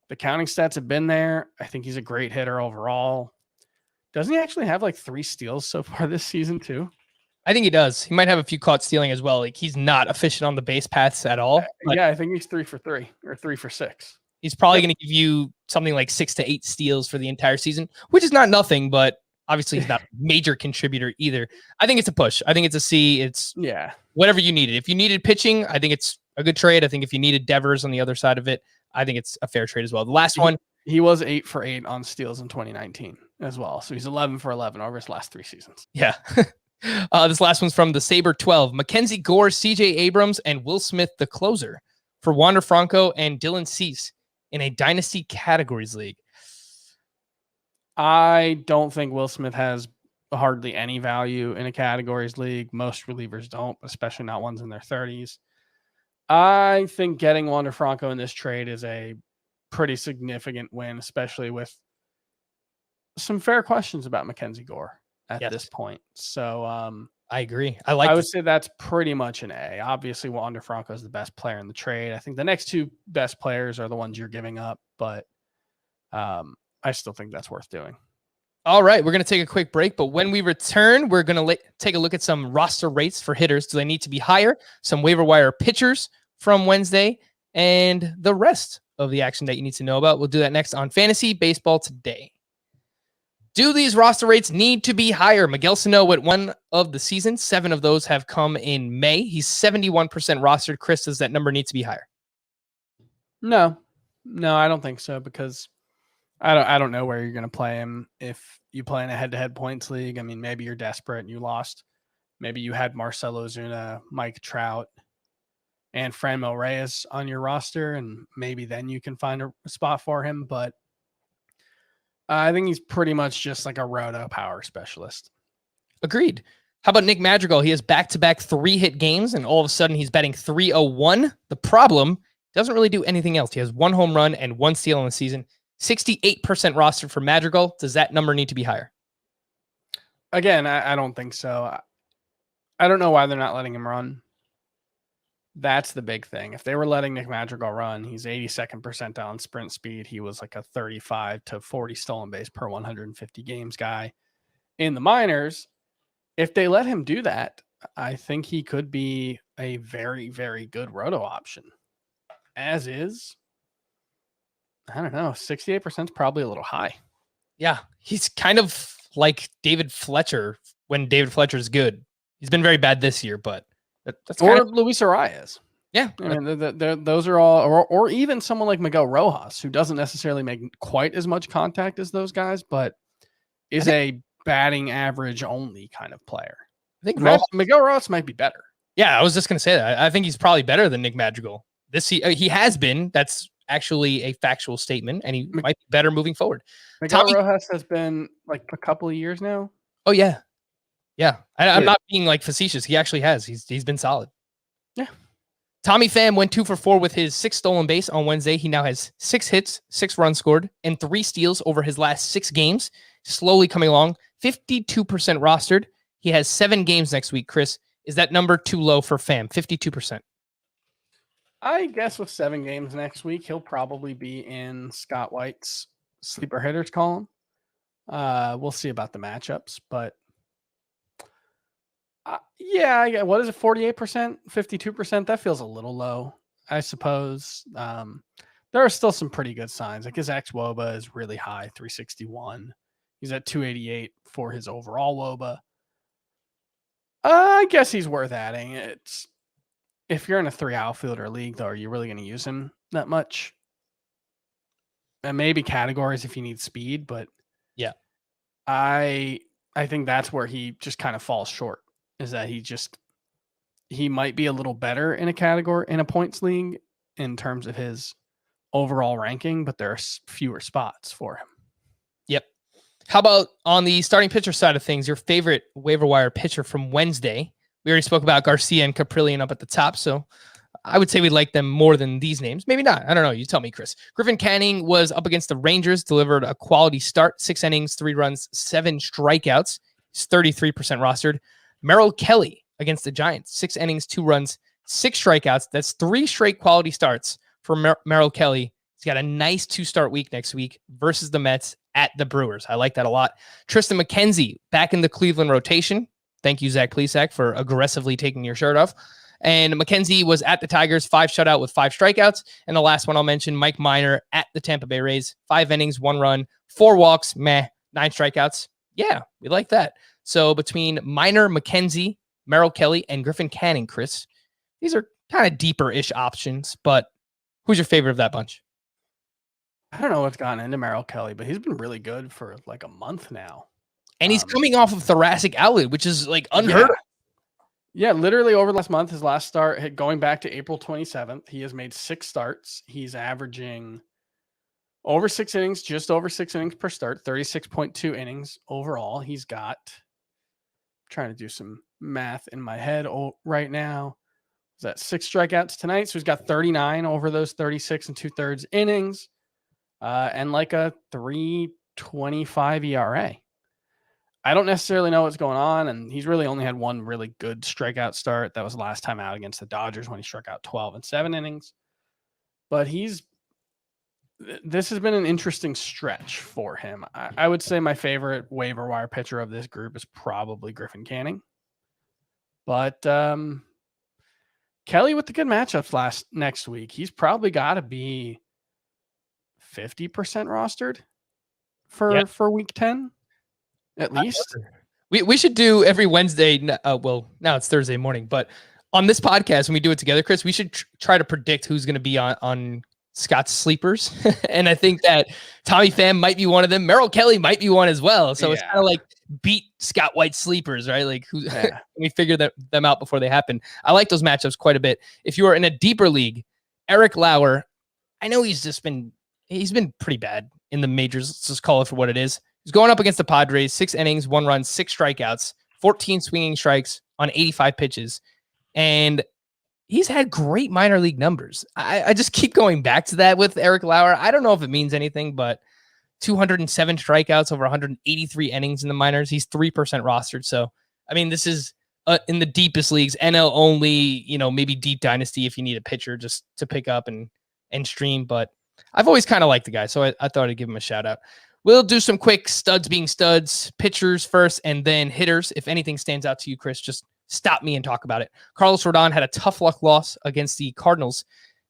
the counting stats have been there. I think he's a great hitter overall. Doesn't he actually have like 3 steals so far this season too? I think he does. He might have a few caught stealing as well. Like he's not efficient on the base paths at all. Yeah, I think he's 3 for 3 or 3 for 6. He's probably going to give you something like 6 to 8 steals for the entire season, which is not nothing, but obviously he's not a major contributor either. I think it's a push. I think it's a C. It's whatever you needed. If you needed pitching, I think it's a good trade. I think if you needed Devers on the other side of it, I think it's a fair trade as well. The last one. He was 8 for 8 on steals in 2019 as well. So he's 11 for 11 over his last 3 seasons. Yeah. This last one's from the Saber 12. Mackenzie Gore, CJ Abrams, and Will Smith, the closer, for Wander Franco and Dylan Cease in a dynasty categories league. I don't think Will Smith has hardly any value in a categories league. Most relievers don't, especially not ones in their 30s. I think getting Wander Franco in this trade is a pretty significant win, especially with some fair questions about Mackenzie Gore at this point. So I agree. I would say that's pretty much an A. Obviously, Wander Franco is the best player in the trade. I think the next 2 best players are the ones you're giving up, but I still think that's worth doing. All right, we're going to take a quick break, but when we return, we're going to take a look at some roster rates for hitters. Do they need to be higher? Some waiver wire pitchers from Wednesday, and the rest of the action that you need to know about. We'll do that next on Fantasy Baseball Today. Do these roster rates need to be higher? Miguel Sano went 1 of the season. 7 of those have come in May. He's 71% rostered. Chris, does that number need to be higher? No, I don't think so, because I don't know where you're going to play him. If you play in a head-to-head points league, I mean, maybe you're desperate and you lost. Maybe you had Marcell Ozuna, Mike Trout, and Franmil Reyes on your roster, and maybe then you can find a spot for him. But I think he's pretty much just like a roto power specialist. Agreed. How about Nick Madrigal? He has back-to-back 3-hit games, and all of a sudden he's batting .301. The problem, doesn't really do anything else. He has 1 home run and 1 steal in the season. 68% rostered for Madrigal. Does that number need to be higher? Again, I don't think so. I don't know why they're not letting him run. That's the big thing. If they were letting Nick Madrigal run, he's 82nd percentile in sprint speed. He was like a 35 to 40 stolen base per 150 games guy in the minors. If they let him do that, I think he could be a very, very good roto option. As is, I don't know, 68% is probably a little high. Yeah, he's kind of like David Fletcher when David Fletcher's good. He's been very bad this year, but that's or kind of, Luis Arias. Yeah. I mean, those are all, or even someone like Miguel Rojas, who doesn't necessarily make quite as much contact as those guys, but is a batting average only kind of player. I think Miguel Rojas might be better. Yeah, I was just going to say that. I think he's probably better than Nick Madrigal. He has been. That's actually a factual statement, and he might be better moving forward. Miguel Rojas has been like a couple of years now. Oh, yeah. Yeah. I'm not being like facetious. He actually has. He's been solid. Yeah. Tommy Pham went 2 for 4 with his 6th stolen base on Wednesday. He now has 6 hits, 6 runs scored, and 3 steals over his last 6 games. Slowly coming along. 52% rostered. He has 7 games next week. Chris, is that number too low for Pham? 52%. I guess with 7 games next week, he'll probably be in Scott White's sleeper hitters column. We'll see about the matchups, but yeah, what is it? 48%, 52%. That feels a little low, I suppose. There are still some pretty good signs. Like his xWOBA is really high, 361. He's at 288 for his overall WOBA. I guess he's worth adding. It's if you're in a 3 outfielder league, though, are you really going to use him that much? And maybe categories if you need speed, but yeah, I think that's where he just kind of falls short. Is that he might be a little better in a category in a points league in terms of his overall ranking, but there are fewer spots for him. Yep. How about on the starting pitcher side of things, your favorite waiver wire pitcher from Wednesday? We already spoke about Garcia and Kaprielian up at the top, so I would say we like them more than these names. Maybe not. I don't know. You tell me, Chris. Griffin Canning was up against the Rangers, delivered a quality start, 6 innings, 3 runs, 7 strikeouts. He's 33% rostered. Merrill Kelly against the Giants, 6 innings, 2 runs, 6 strikeouts. That's 3 straight quality starts for Merrill Kelly. He's got a nice 2-start week next week versus the Mets at the Brewers. I like that a lot. Tristan McKenzie back in the Cleveland rotation. Thank you, Zach Plesac, for aggressively taking your shirt off. And McKenzie was at the Tigers, 5 shutout with 5 strikeouts. And the last one I'll mention, Mike Minor at the Tampa Bay Rays, 5 innings, 1 run, 4 walks, 9 strikeouts. Yeah, we like that. So between Minor, McKenzie, Merrill Kelly, and Griffin Canning, Chris, these are kind of deeper-ish options, but who's your favorite of that bunch? I don't know what's gotten into Merrill Kelly, but he's been really good for like a month now. And he's coming off of thoracic outlet, which is like unheard of. Yeah, literally over last month, his last start, going back to April 27th, he has made 6 starts. He's averaging over 6 innings, just over 6 innings per start, 36.2 innings overall. He's got, I'm trying to do some math in my head right now. Is that 6 strikeouts tonight? So he's got 39 over those 36 and 2/3 innings, and like a 3.25 ERA. I don't necessarily know what's going on, and he's really only had 1 really good strikeout start. That was last time out against the Dodgers when he struck out 12 in 7 innings. But this has been an interesting stretch for him. I would say my favorite waiver wire pitcher of this group is probably Griffin Canning. But Kelly with the good matchups next week, he's probably got to be 50% rostered for week 10. At least we should do every Wednesday. Well, now it's Thursday morning, but on this podcast, when we do it together, Chris, we should try to predict who's going to be on Scott's sleepers. And I think that Tommy Pham might be one of them. Merrill Kelly might be one as well. So It's kind of like beat Scott White sleepers, right? Like we figure them out before they happen. I like those matchups quite a bit. If you are in a deeper league, Eric Lauer, I know he's been pretty bad in the majors. Let's just call it for what it is. He's going up against the Padres, 6 innings, 1 run, 6 strikeouts, 14 swinging strikes on 85 pitches. And he's had great minor league numbers. I just keep going back to that with Eric Lauer. I don't know if it means anything, but 207 strikeouts over 183 innings in the minors. He's 3% rostered. So, I mean, this is in the deepest leagues, NL only, maybe deep dynasty if you need a pitcher just to pick up and stream. But I've always kind of liked the guy, so I thought I'd give him a shout out. We'll do some quick studs being studs, pitchers first, and then hitters. If anything stands out to you, Chris, just stop me and talk about it. Carlos Rodon had a tough luck loss against the Cardinals.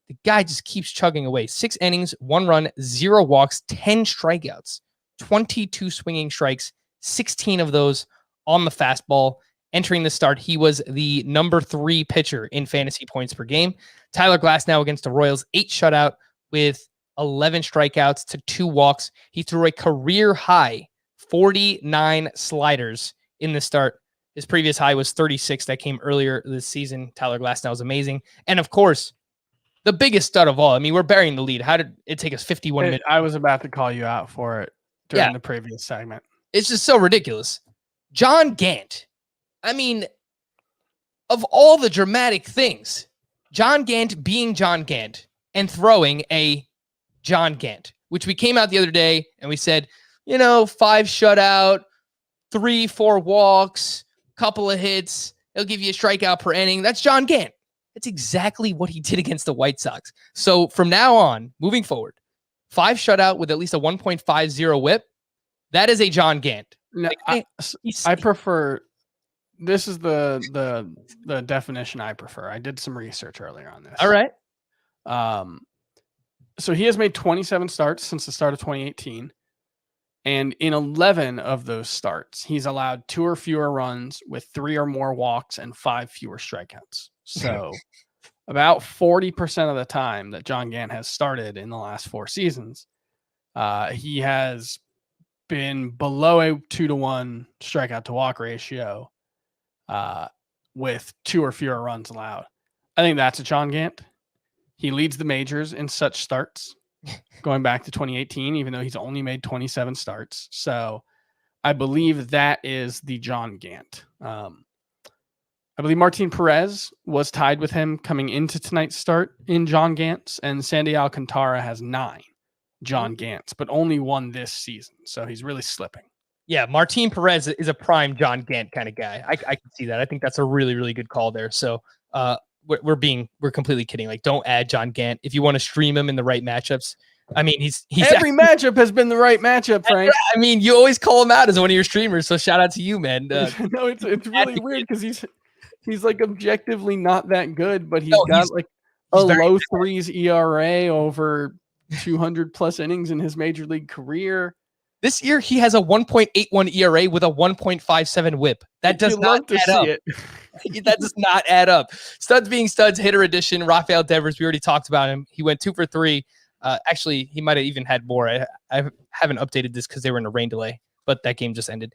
The guy just keeps chugging away. 6 innings, 1 run, 0 walks, 10 strikeouts, 22 swinging strikes, 16 of those on the fastball. Entering the start, he was the number 3 pitcher in fantasy points per game. Tyler Glasnow against the Royals, 8 shutout with 11 strikeouts to 2 walks. He threw a career high 49 sliders in the start. His previous high was 36 that came earlier this season. Tyler Glasnow is amazing. And of course, the biggest stud of all. I mean, we're burying the lead. How did it take us 51 minutes? I was about to call you out for it during the previous segment. It's just so ridiculous. John Gant. I mean, of all the dramatic things, John Gant being John Gant and throwing a John Gant, which we came out the other day and we said, 5 shutout, 3-4 walks, couple of hits. He'll give you a strikeout per inning. That's John Gant. That's exactly what he did against the White Sox. So from now on, moving forward, 5 shutout with at least a 1.50 whip. That is a John Gant. No, I prefer. This is the definition I prefer. I did some research earlier on this. All right. So he has made 27 starts since the start of 2018. And in 11 of those starts, he's allowed 2 or fewer runs with 3 or more walks and 5 fewer strikeouts. So about 40% of the time that John Gant has started in the last 4 seasons, he has been below a 2-to-1 strikeout to walk ratio with 2 or fewer runs allowed. I think that's a John Gant. He leads the majors in such starts going back to 2018, even though he's only made 27 starts. So I believe that is the John Gant. I believe Martin Perez was tied with him coming into tonight's start in John Gants, and Sandy Alcantara has 9 John Gants, but only 1 this season. So he's really slipping. Yeah, Martin Perez is a prime John Gant kind of guy. I can see that. I think that's a really, really good call there. So we're completely kidding. Like, don't add John Gant if you want to stream him in the right matchups. I mean, he's every matchup has been the right matchup, Frank. I mean, you always call him out as one of your streamers. So shout out to you, man. No, it's really weird because he's like objectively not that good, but he's got like a low 3s ERA over 200 plus innings in his major league career. This year, he has a 1.81 ERA with a 1.57 whip. That does not add up. That does not add up. Studs being studs, hitter edition. Rafael Devers, we already talked about him. He went 2 for 3. Actually, he might have even had more. I haven't updated this because they were in a rain delay, but that game just ended.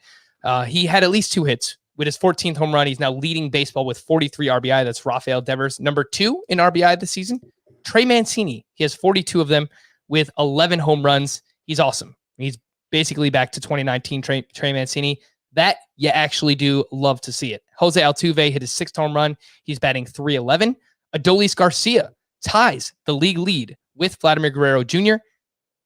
He had at least 2 hits with his 14th home run. He's now leading baseball with 43 RBI. That's Rafael Devers. Number 2 in RBI this season, Trey Mancini. He has 42 of them with 11 home runs. He's awesome. He's basically back to 2019 Trey Mancini. That you actually do love to see it. Jose Altuve hit his 6th home run. He's batting .311. Adolis Garcia ties the league lead with Vladimir Guerrero Jr.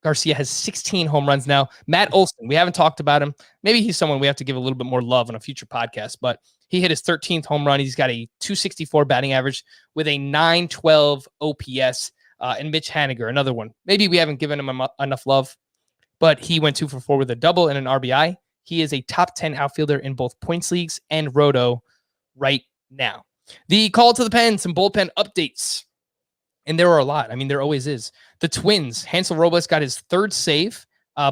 Garcia has 16 home runs now. Matt Olson, we haven't talked about him. Maybe he's someone we have to give a little bit more love on a future podcast, but he hit his 13th home run. He's got a .264 batting average with a .912 OPS. And Mitch Haniger, another one. Maybe we haven't given him enough love, but he went 2 for 4 with a double and an RBI. He is a top 10 outfielder in both points leagues and Roto right now. The call to the pen, some bullpen updates. And there are a lot. I mean, there always is. The Twins, Hansel Robles got his 3rd save.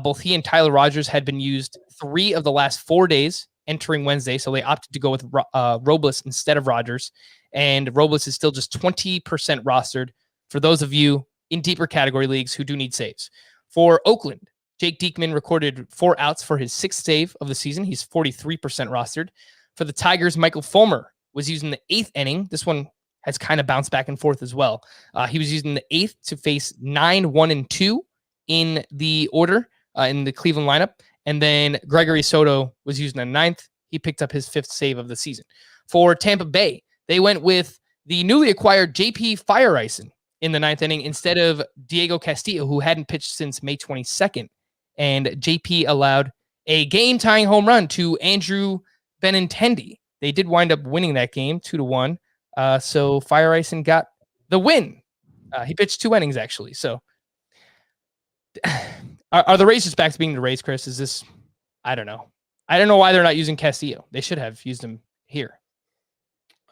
Both he and Tyler Rogers had been used 3 of the last 4 days entering Wednesday. So they opted to go with Robles instead of Rogers. And Robles is still just 20% rostered for those of you in deeper category leagues who do need saves. For Oakland, Jake Diekman recorded 4 outs for his 6th save of the season. He's 43% rostered. For the Tigers, Michael Fulmer was using the 8th inning. This one has kind of bounced back and forth as well. He was using the 8th to face 9, 1, and 2 in the order in the Cleveland lineup. And then Gregory Soto was using the 9th. He picked up his 5th save of the season. For Tampa Bay, they went with the newly acquired JP Fireisen in the 9th inning instead of Diego Castillo, who hadn't pitched since May 22nd. And JP allowed a game-tying home run to Andrew Benintendi. They did wind up winning that game 2-1. So Fireisen got the win. He pitched 2 innings, actually. So are the Rays just back to being the Rays, Chris? Is this, I don't know. I don't know why they're not using Castillo. They should have used him here.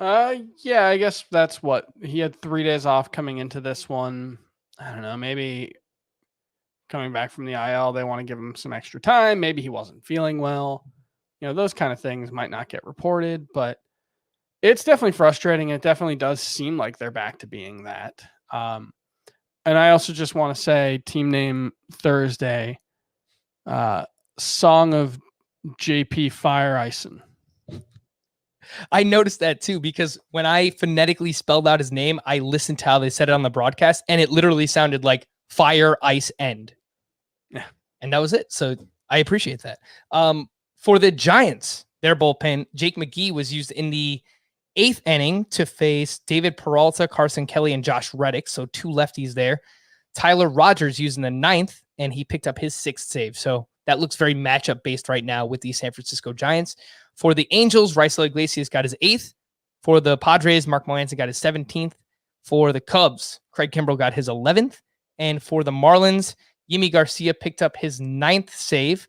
Yeah, I guess that's what he had 3 days off coming into this one. I don't know. Maybe coming back from the IL, they want to give him some extra time. Maybe he wasn't feeling well. You know, those kind of things might not get reported, but it's definitely frustrating. It definitely does seem like they're back to being that. And I also just want to say team name Thursday, Song of JP Fireisen. I noticed that too, because when I phonetically spelled out his name, I listened to how they said it on the broadcast, and it literally sounded like Fire Ice End. Yeah. And that was it. So I appreciate that. For the Giants, their bullpen, Jake McGee was used in the 8th inning to face David Peralta, Carson Kelly, and Josh Reddick. So 2 lefties there. Tyler Rogers used in the 9th, and he picked up his 6th save. So that looks very matchup based right now with the San Francisco Giants. For the Angels, Raisel Iglesias got his 8th. For the Padres, Mark Melancon got his 17th. For the Cubs, Craig Kimbrell got his 11th. And for the Marlins, Yimi Garcia picked up his 9th save.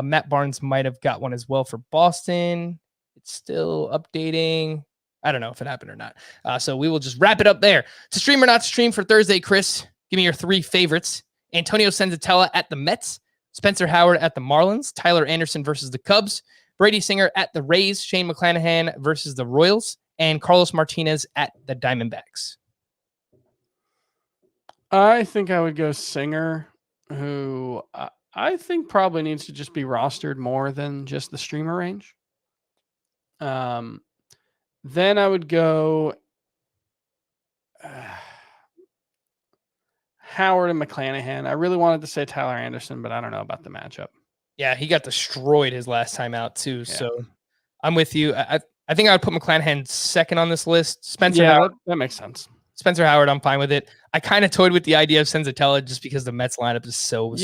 Matt Barnes might have got one as well for Boston. It's still updating. I don't know if it happened or not. So we will just wrap it up there. To stream or not to stream for Thursday, Chris, give me your 3 favorites. Antonio Senzatella at the Mets, Spencer Howard at the Marlins, Tyler Anderson versus the Cubs, Brady Singer at the Rays, Shane McClanahan versus the Royals, and Carlos Martinez at the Diamondbacks. I think I would go Singer, who I think probably needs to just be rostered more than just the streamer range. Then I would go Howard and McClanahan. I really wanted to say Tyler Anderson, but I don't know about the matchup. Yeah, he got destroyed his last time out too. Yeah. So I'm with you. I think I would put McClanahan second on this list. Spencer Howard, that makes sense. Spencer Howard, I'm fine with it. I kind of toyed with the idea of Senzatella just because the Mets lineup is so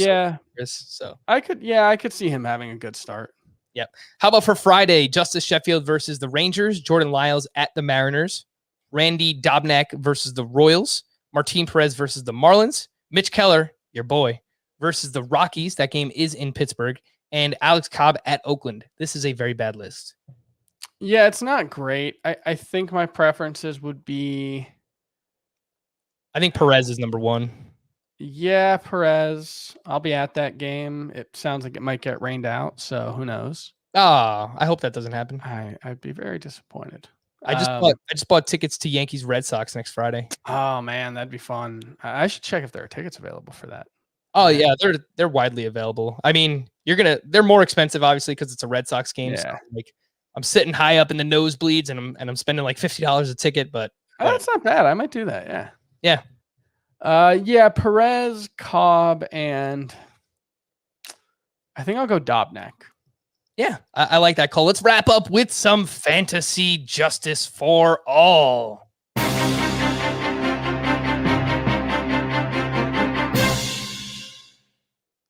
I could see him having a good start. Yep. How about for Friday? Justice Sheffield versus the Rangers, Jordan Lyles at the Mariners, Randy Dobnak versus the Royals, Martin Perez versus the Marlins, Mitch Keller, your boy, versus the Rockies. That game is in Pittsburgh, and Alex Cobb at Oakland. This is a very bad list. Yeah, it's not great. I think my preferences would be... I think Perez is number 1. Yeah, Perez. I'll be at that game. It sounds like it might get rained out, so who knows? I hope that doesn't happen. I'd be very disappointed. I just bought tickets to Yankees Red Sox next Friday. Oh man, that'd be fun. I should check if there are tickets available for that. Oh yeah, they're widely available. I mean, they're more expensive obviously because it's a Red Sox game. Yeah. So like I'm sitting high up in the nosebleeds and I'm spending like $50 a ticket, but that's not bad. I might do that. Yeah. Yeah. Yeah, Perez, Cobb, and I think I'll go Dobnak. Yeah, I like that call. Let's wrap up with some fantasy justice for all.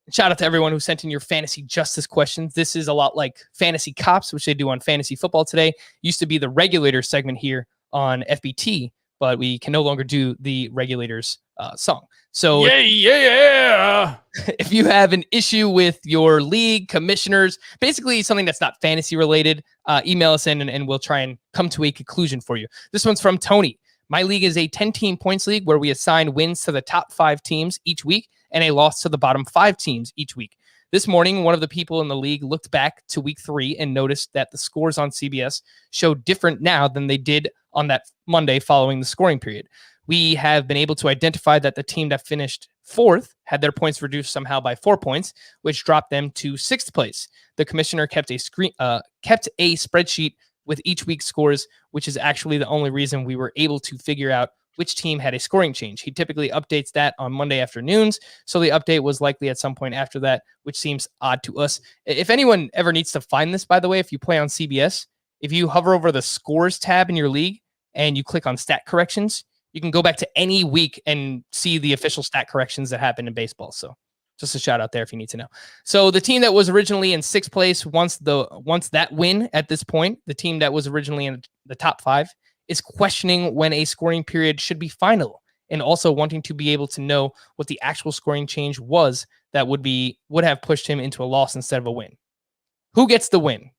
Shout out to everyone who sent in your fantasy justice questions. This is a lot like Fantasy Cops, which they do on Fantasy Football Today. Used to be the Regulator segment here on FBT, but we can no longer do the Regulators song. So if you have an issue with your league, commissioners, basically something that's not fantasy related, email us in and we'll try and come to a conclusion for you. This one's from Tony. My league is a 10-team points league where we assign wins to the top 5 teams each week and a loss to the bottom 5 teams each week. This morning, one of the people in the league looked back to week 3 and noticed that the scores on CBS show different now than they did on that Monday following the scoring period. We have been able to identify that the team that finished fourth had their points reduced somehow by 4 points, which dropped them to sixth place. The commissioner kept a spreadsheet with each week's scores, which is actually the only reason we were able to figure out which team had a scoring change. He typically updates that on Monday afternoons, so the update was likely at some point after that, which seems odd to us. If anyone ever needs to find this, by the way, if you play on CBS, if you hover over the scores tab in your league and you click on stat corrections, you can go back to any week and see the official stat corrections that happen in baseball. So just a shout out there if you need to know. So the team that was originally in sixth place, once that win at this point, the team that was originally in the top 5 is questioning when a scoring period should be final, and also wanting to be able to know what the actual scoring change was that would have pushed him into a loss instead of a win. Who gets the win?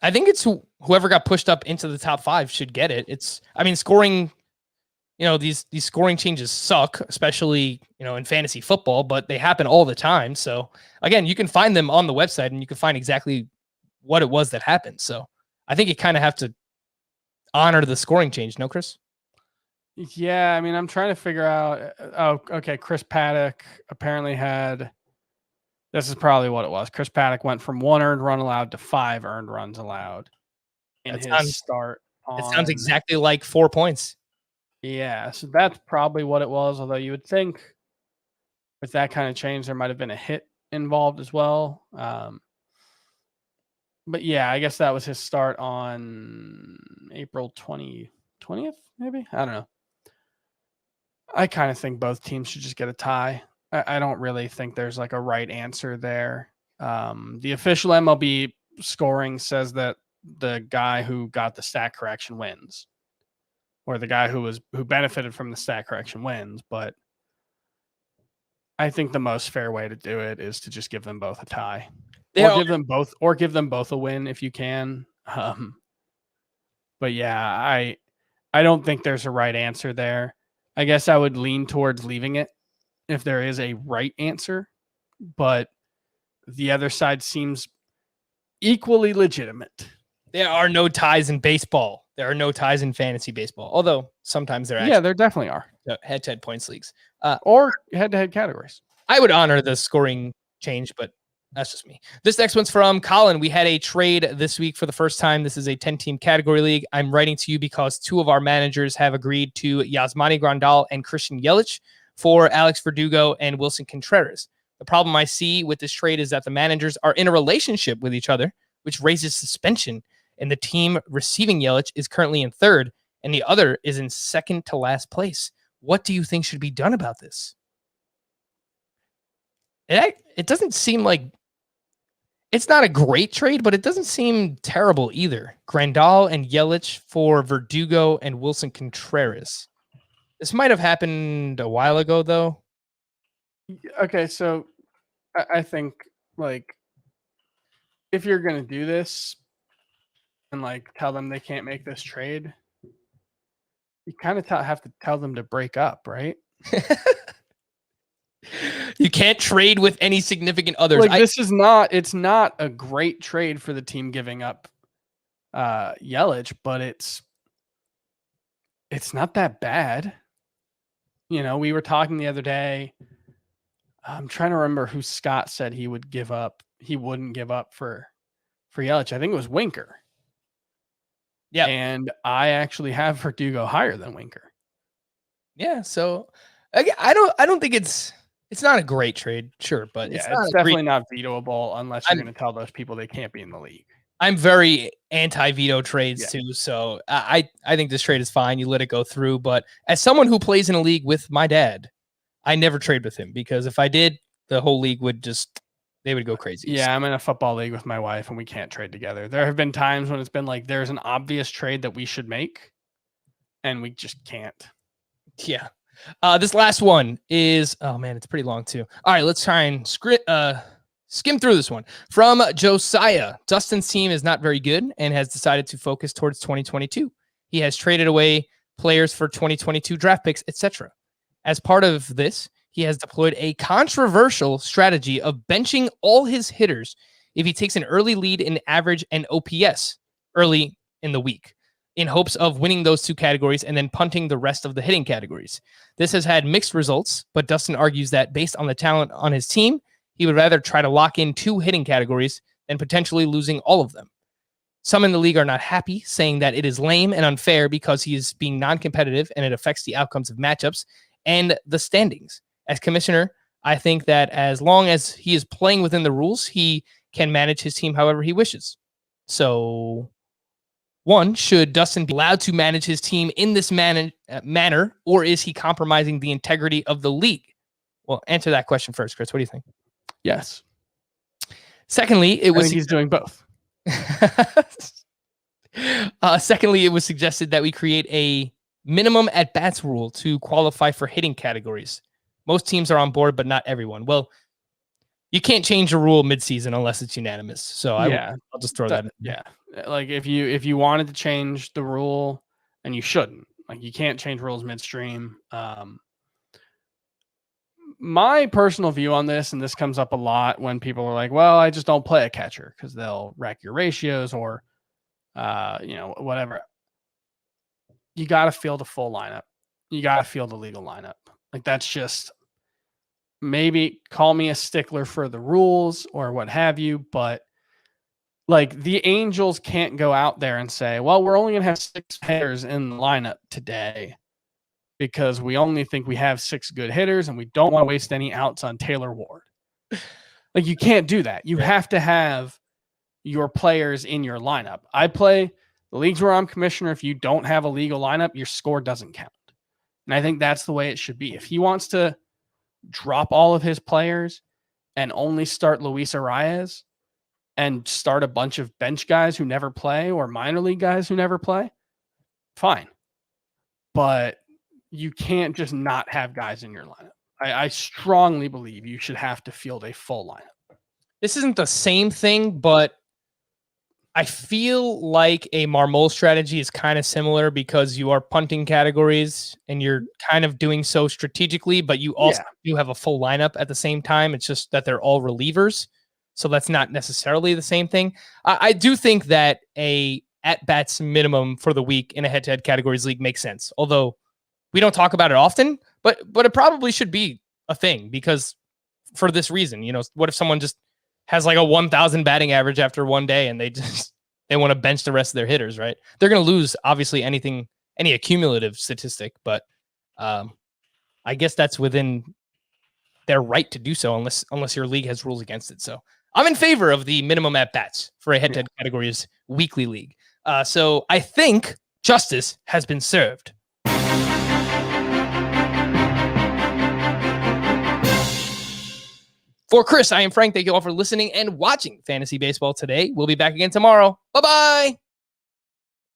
I think it's whoever got pushed up into the top 5 should get it. Scoring, these scoring changes suck, especially, in fantasy football, but they happen all the time. So again, you can find them on the website and you can find exactly what it was that happened. So I think you kind of have to honor the scoring change. No, Chris? Yeah. I'm trying to figure out. Oh, okay. Chris Paddack apparently had, this is probably what it was. Chris Paddack went from 1 earned run allowed to 5 earned runs allowed in his start. It sounds exactly like 4 points. Yeah. So that's probably what it was. Although you would think with that kind of change, there might have been a hit involved as well. But yeah, I guess that was his start on April 20th, maybe? I don't know. I kind of think both teams should just get a tie. I don't really think there's like a right answer there. The official MLB scoring says that the guy who got the stat correction wins, or the guy who benefited from the stat correction wins. But I think the most fair way to do it is to just give them both a tie. Give them both a win if you can. But yeah, I don't think there's a right answer there. I guess I would lean towards leaving it if there is a right answer, but the other side seems equally legitimate. There are no ties in baseball. There are no ties in fantasy baseball, although sometimes there there definitely are head-to-head points leagues or head-to-head categories. I would honor the scoring change, but that's just me. This next one's from Colin. We had a trade this week for the first time. This is a 10-team category league. I'm writing to you because 2 of our managers have agreed to Yasmani Grandal and Christian Yelich for Alex Verdugo and Wilson Contreras. The problem I see with this trade is that the managers are in a relationship with each other, which raises suspension, and the team receiving Yelich is currently in 3rd, and the other is in 2nd to last place. What do you think should be done about this? It doesn't seem like it's not a great trade, but it doesn't seem terrible either. Grandal and Yelich for Verdugo and Wilson Contreras. This might have happened a while ago, though. Okay, so I think, like, if you're going to do this and, like, tell them they can't make this trade, you kind of have to tell them to break up, right? You can't trade with any significant others. Like, it's not a great trade for the team giving up Yelich, but it's not that bad. We were talking the other day. I'm trying to remember who Scott said he wouldn't give up for Yelich. I think it was Winker. Yeah. And I actually have Verdugo higher than Winker. Yeah. So again, I don't think it's not a great trade, sure, but it's definitely not vetoable unless you're going to tell those people they can't be in the league. I'm very anti-veto trades too, so I think this trade is fine. You let it go through, but as someone who plays in a league with my dad, I never trade with him, because if I did, the whole league would go crazy. Yeah, I'm in a football league with my wife, and we can't trade together. There have been times when it's been like there's an obvious trade that we should make, and we just can't. Yeah. This last one is, oh man, it's pretty long too. All right, let's try and skim through this one. From Josiah, Dustin's team is not very good and has decided to focus towards 2022. He has traded away players for 2022 draft picks, etc. As part of this, he has deployed a controversial strategy of benching all his hitters if he takes an early lead in average and OPS early in the week. in hopes of winning those 2 categories and then punting the rest of the hitting categories. This has had mixed results, but Dustin argues that based on the talent on his team, he would rather try to lock in 2 hitting categories than potentially losing all of them. Some in the league are not happy, saying that it is lame and unfair because he is being non-competitive and it affects the outcomes of matchups and the standings. As commissioner, I think that as long as he is playing within the rules, he can manage his team however he wishes. So, 1, should Dustin be allowed to manage his team in this manner, or is he compromising the integrity of the league? Well, answer that question first, Chris. What do you think? Yes. Secondly, I think he's doing both. Secondly, it was suggested that we create a minimum at-bats rule to qualify for hitting categories. Most teams are on board, but not everyone. Well, you can't change a rule mid-season unless it's unanimous. So I'll just throw that in. Yeah. Like if you wanted to change the rule, and you shouldn't. Like you can't change rules midstream. My personal view on this, and this comes up a lot when people are like, well, I just don't play a catcher because they'll wreck your ratios or whatever. You got to field a full lineup. You got to field a legal lineup. Like that's just, maybe call me a stickler for the rules or what have you, but like the Angels can't go out there and say, well, we're only going to have 6 hitters in the lineup today because we only think we have 6 good hitters and we don't want to waste any outs on Taylor Ward. Like you can't do that. You have to have your players in your lineup. I play the leagues where I'm commissioner. If you don't have a legal lineup, your score doesn't count. And I think that's the way it should be. If he wants to drop all of his players and only start Luis Arias and start a bunch of bench guys who never play or minor league guys who never play, fine. But you can't just not have guys in your lineup. I strongly believe you should have to field a full lineup. This isn't the same thing, but I feel like a Marmol strategy is kind of similar because you are punting categories and you're kind of doing so strategically, but you also do have a full lineup at the same time. It's just that they're all relievers. So that's not necessarily the same thing. I do think that a at-bats minimum for the week in a head-to-head categories league makes sense. Although we don't talk about it often, but it probably should be a thing because for this reason, what if someone just has like a 1,000 batting average after one day and they want to bench the rest of their hitters, right? They're going to lose obviously any accumulative statistic, but I guess that's within their right to do so unless your league has rules against it. So I'm in favor of the minimum at bats for a head-to-head categories weekly league. So I think justice has been served. For Chris, I am Frank. Thank you all for listening and watching Fantasy Baseball today. We'll be back again tomorrow. Bye-bye.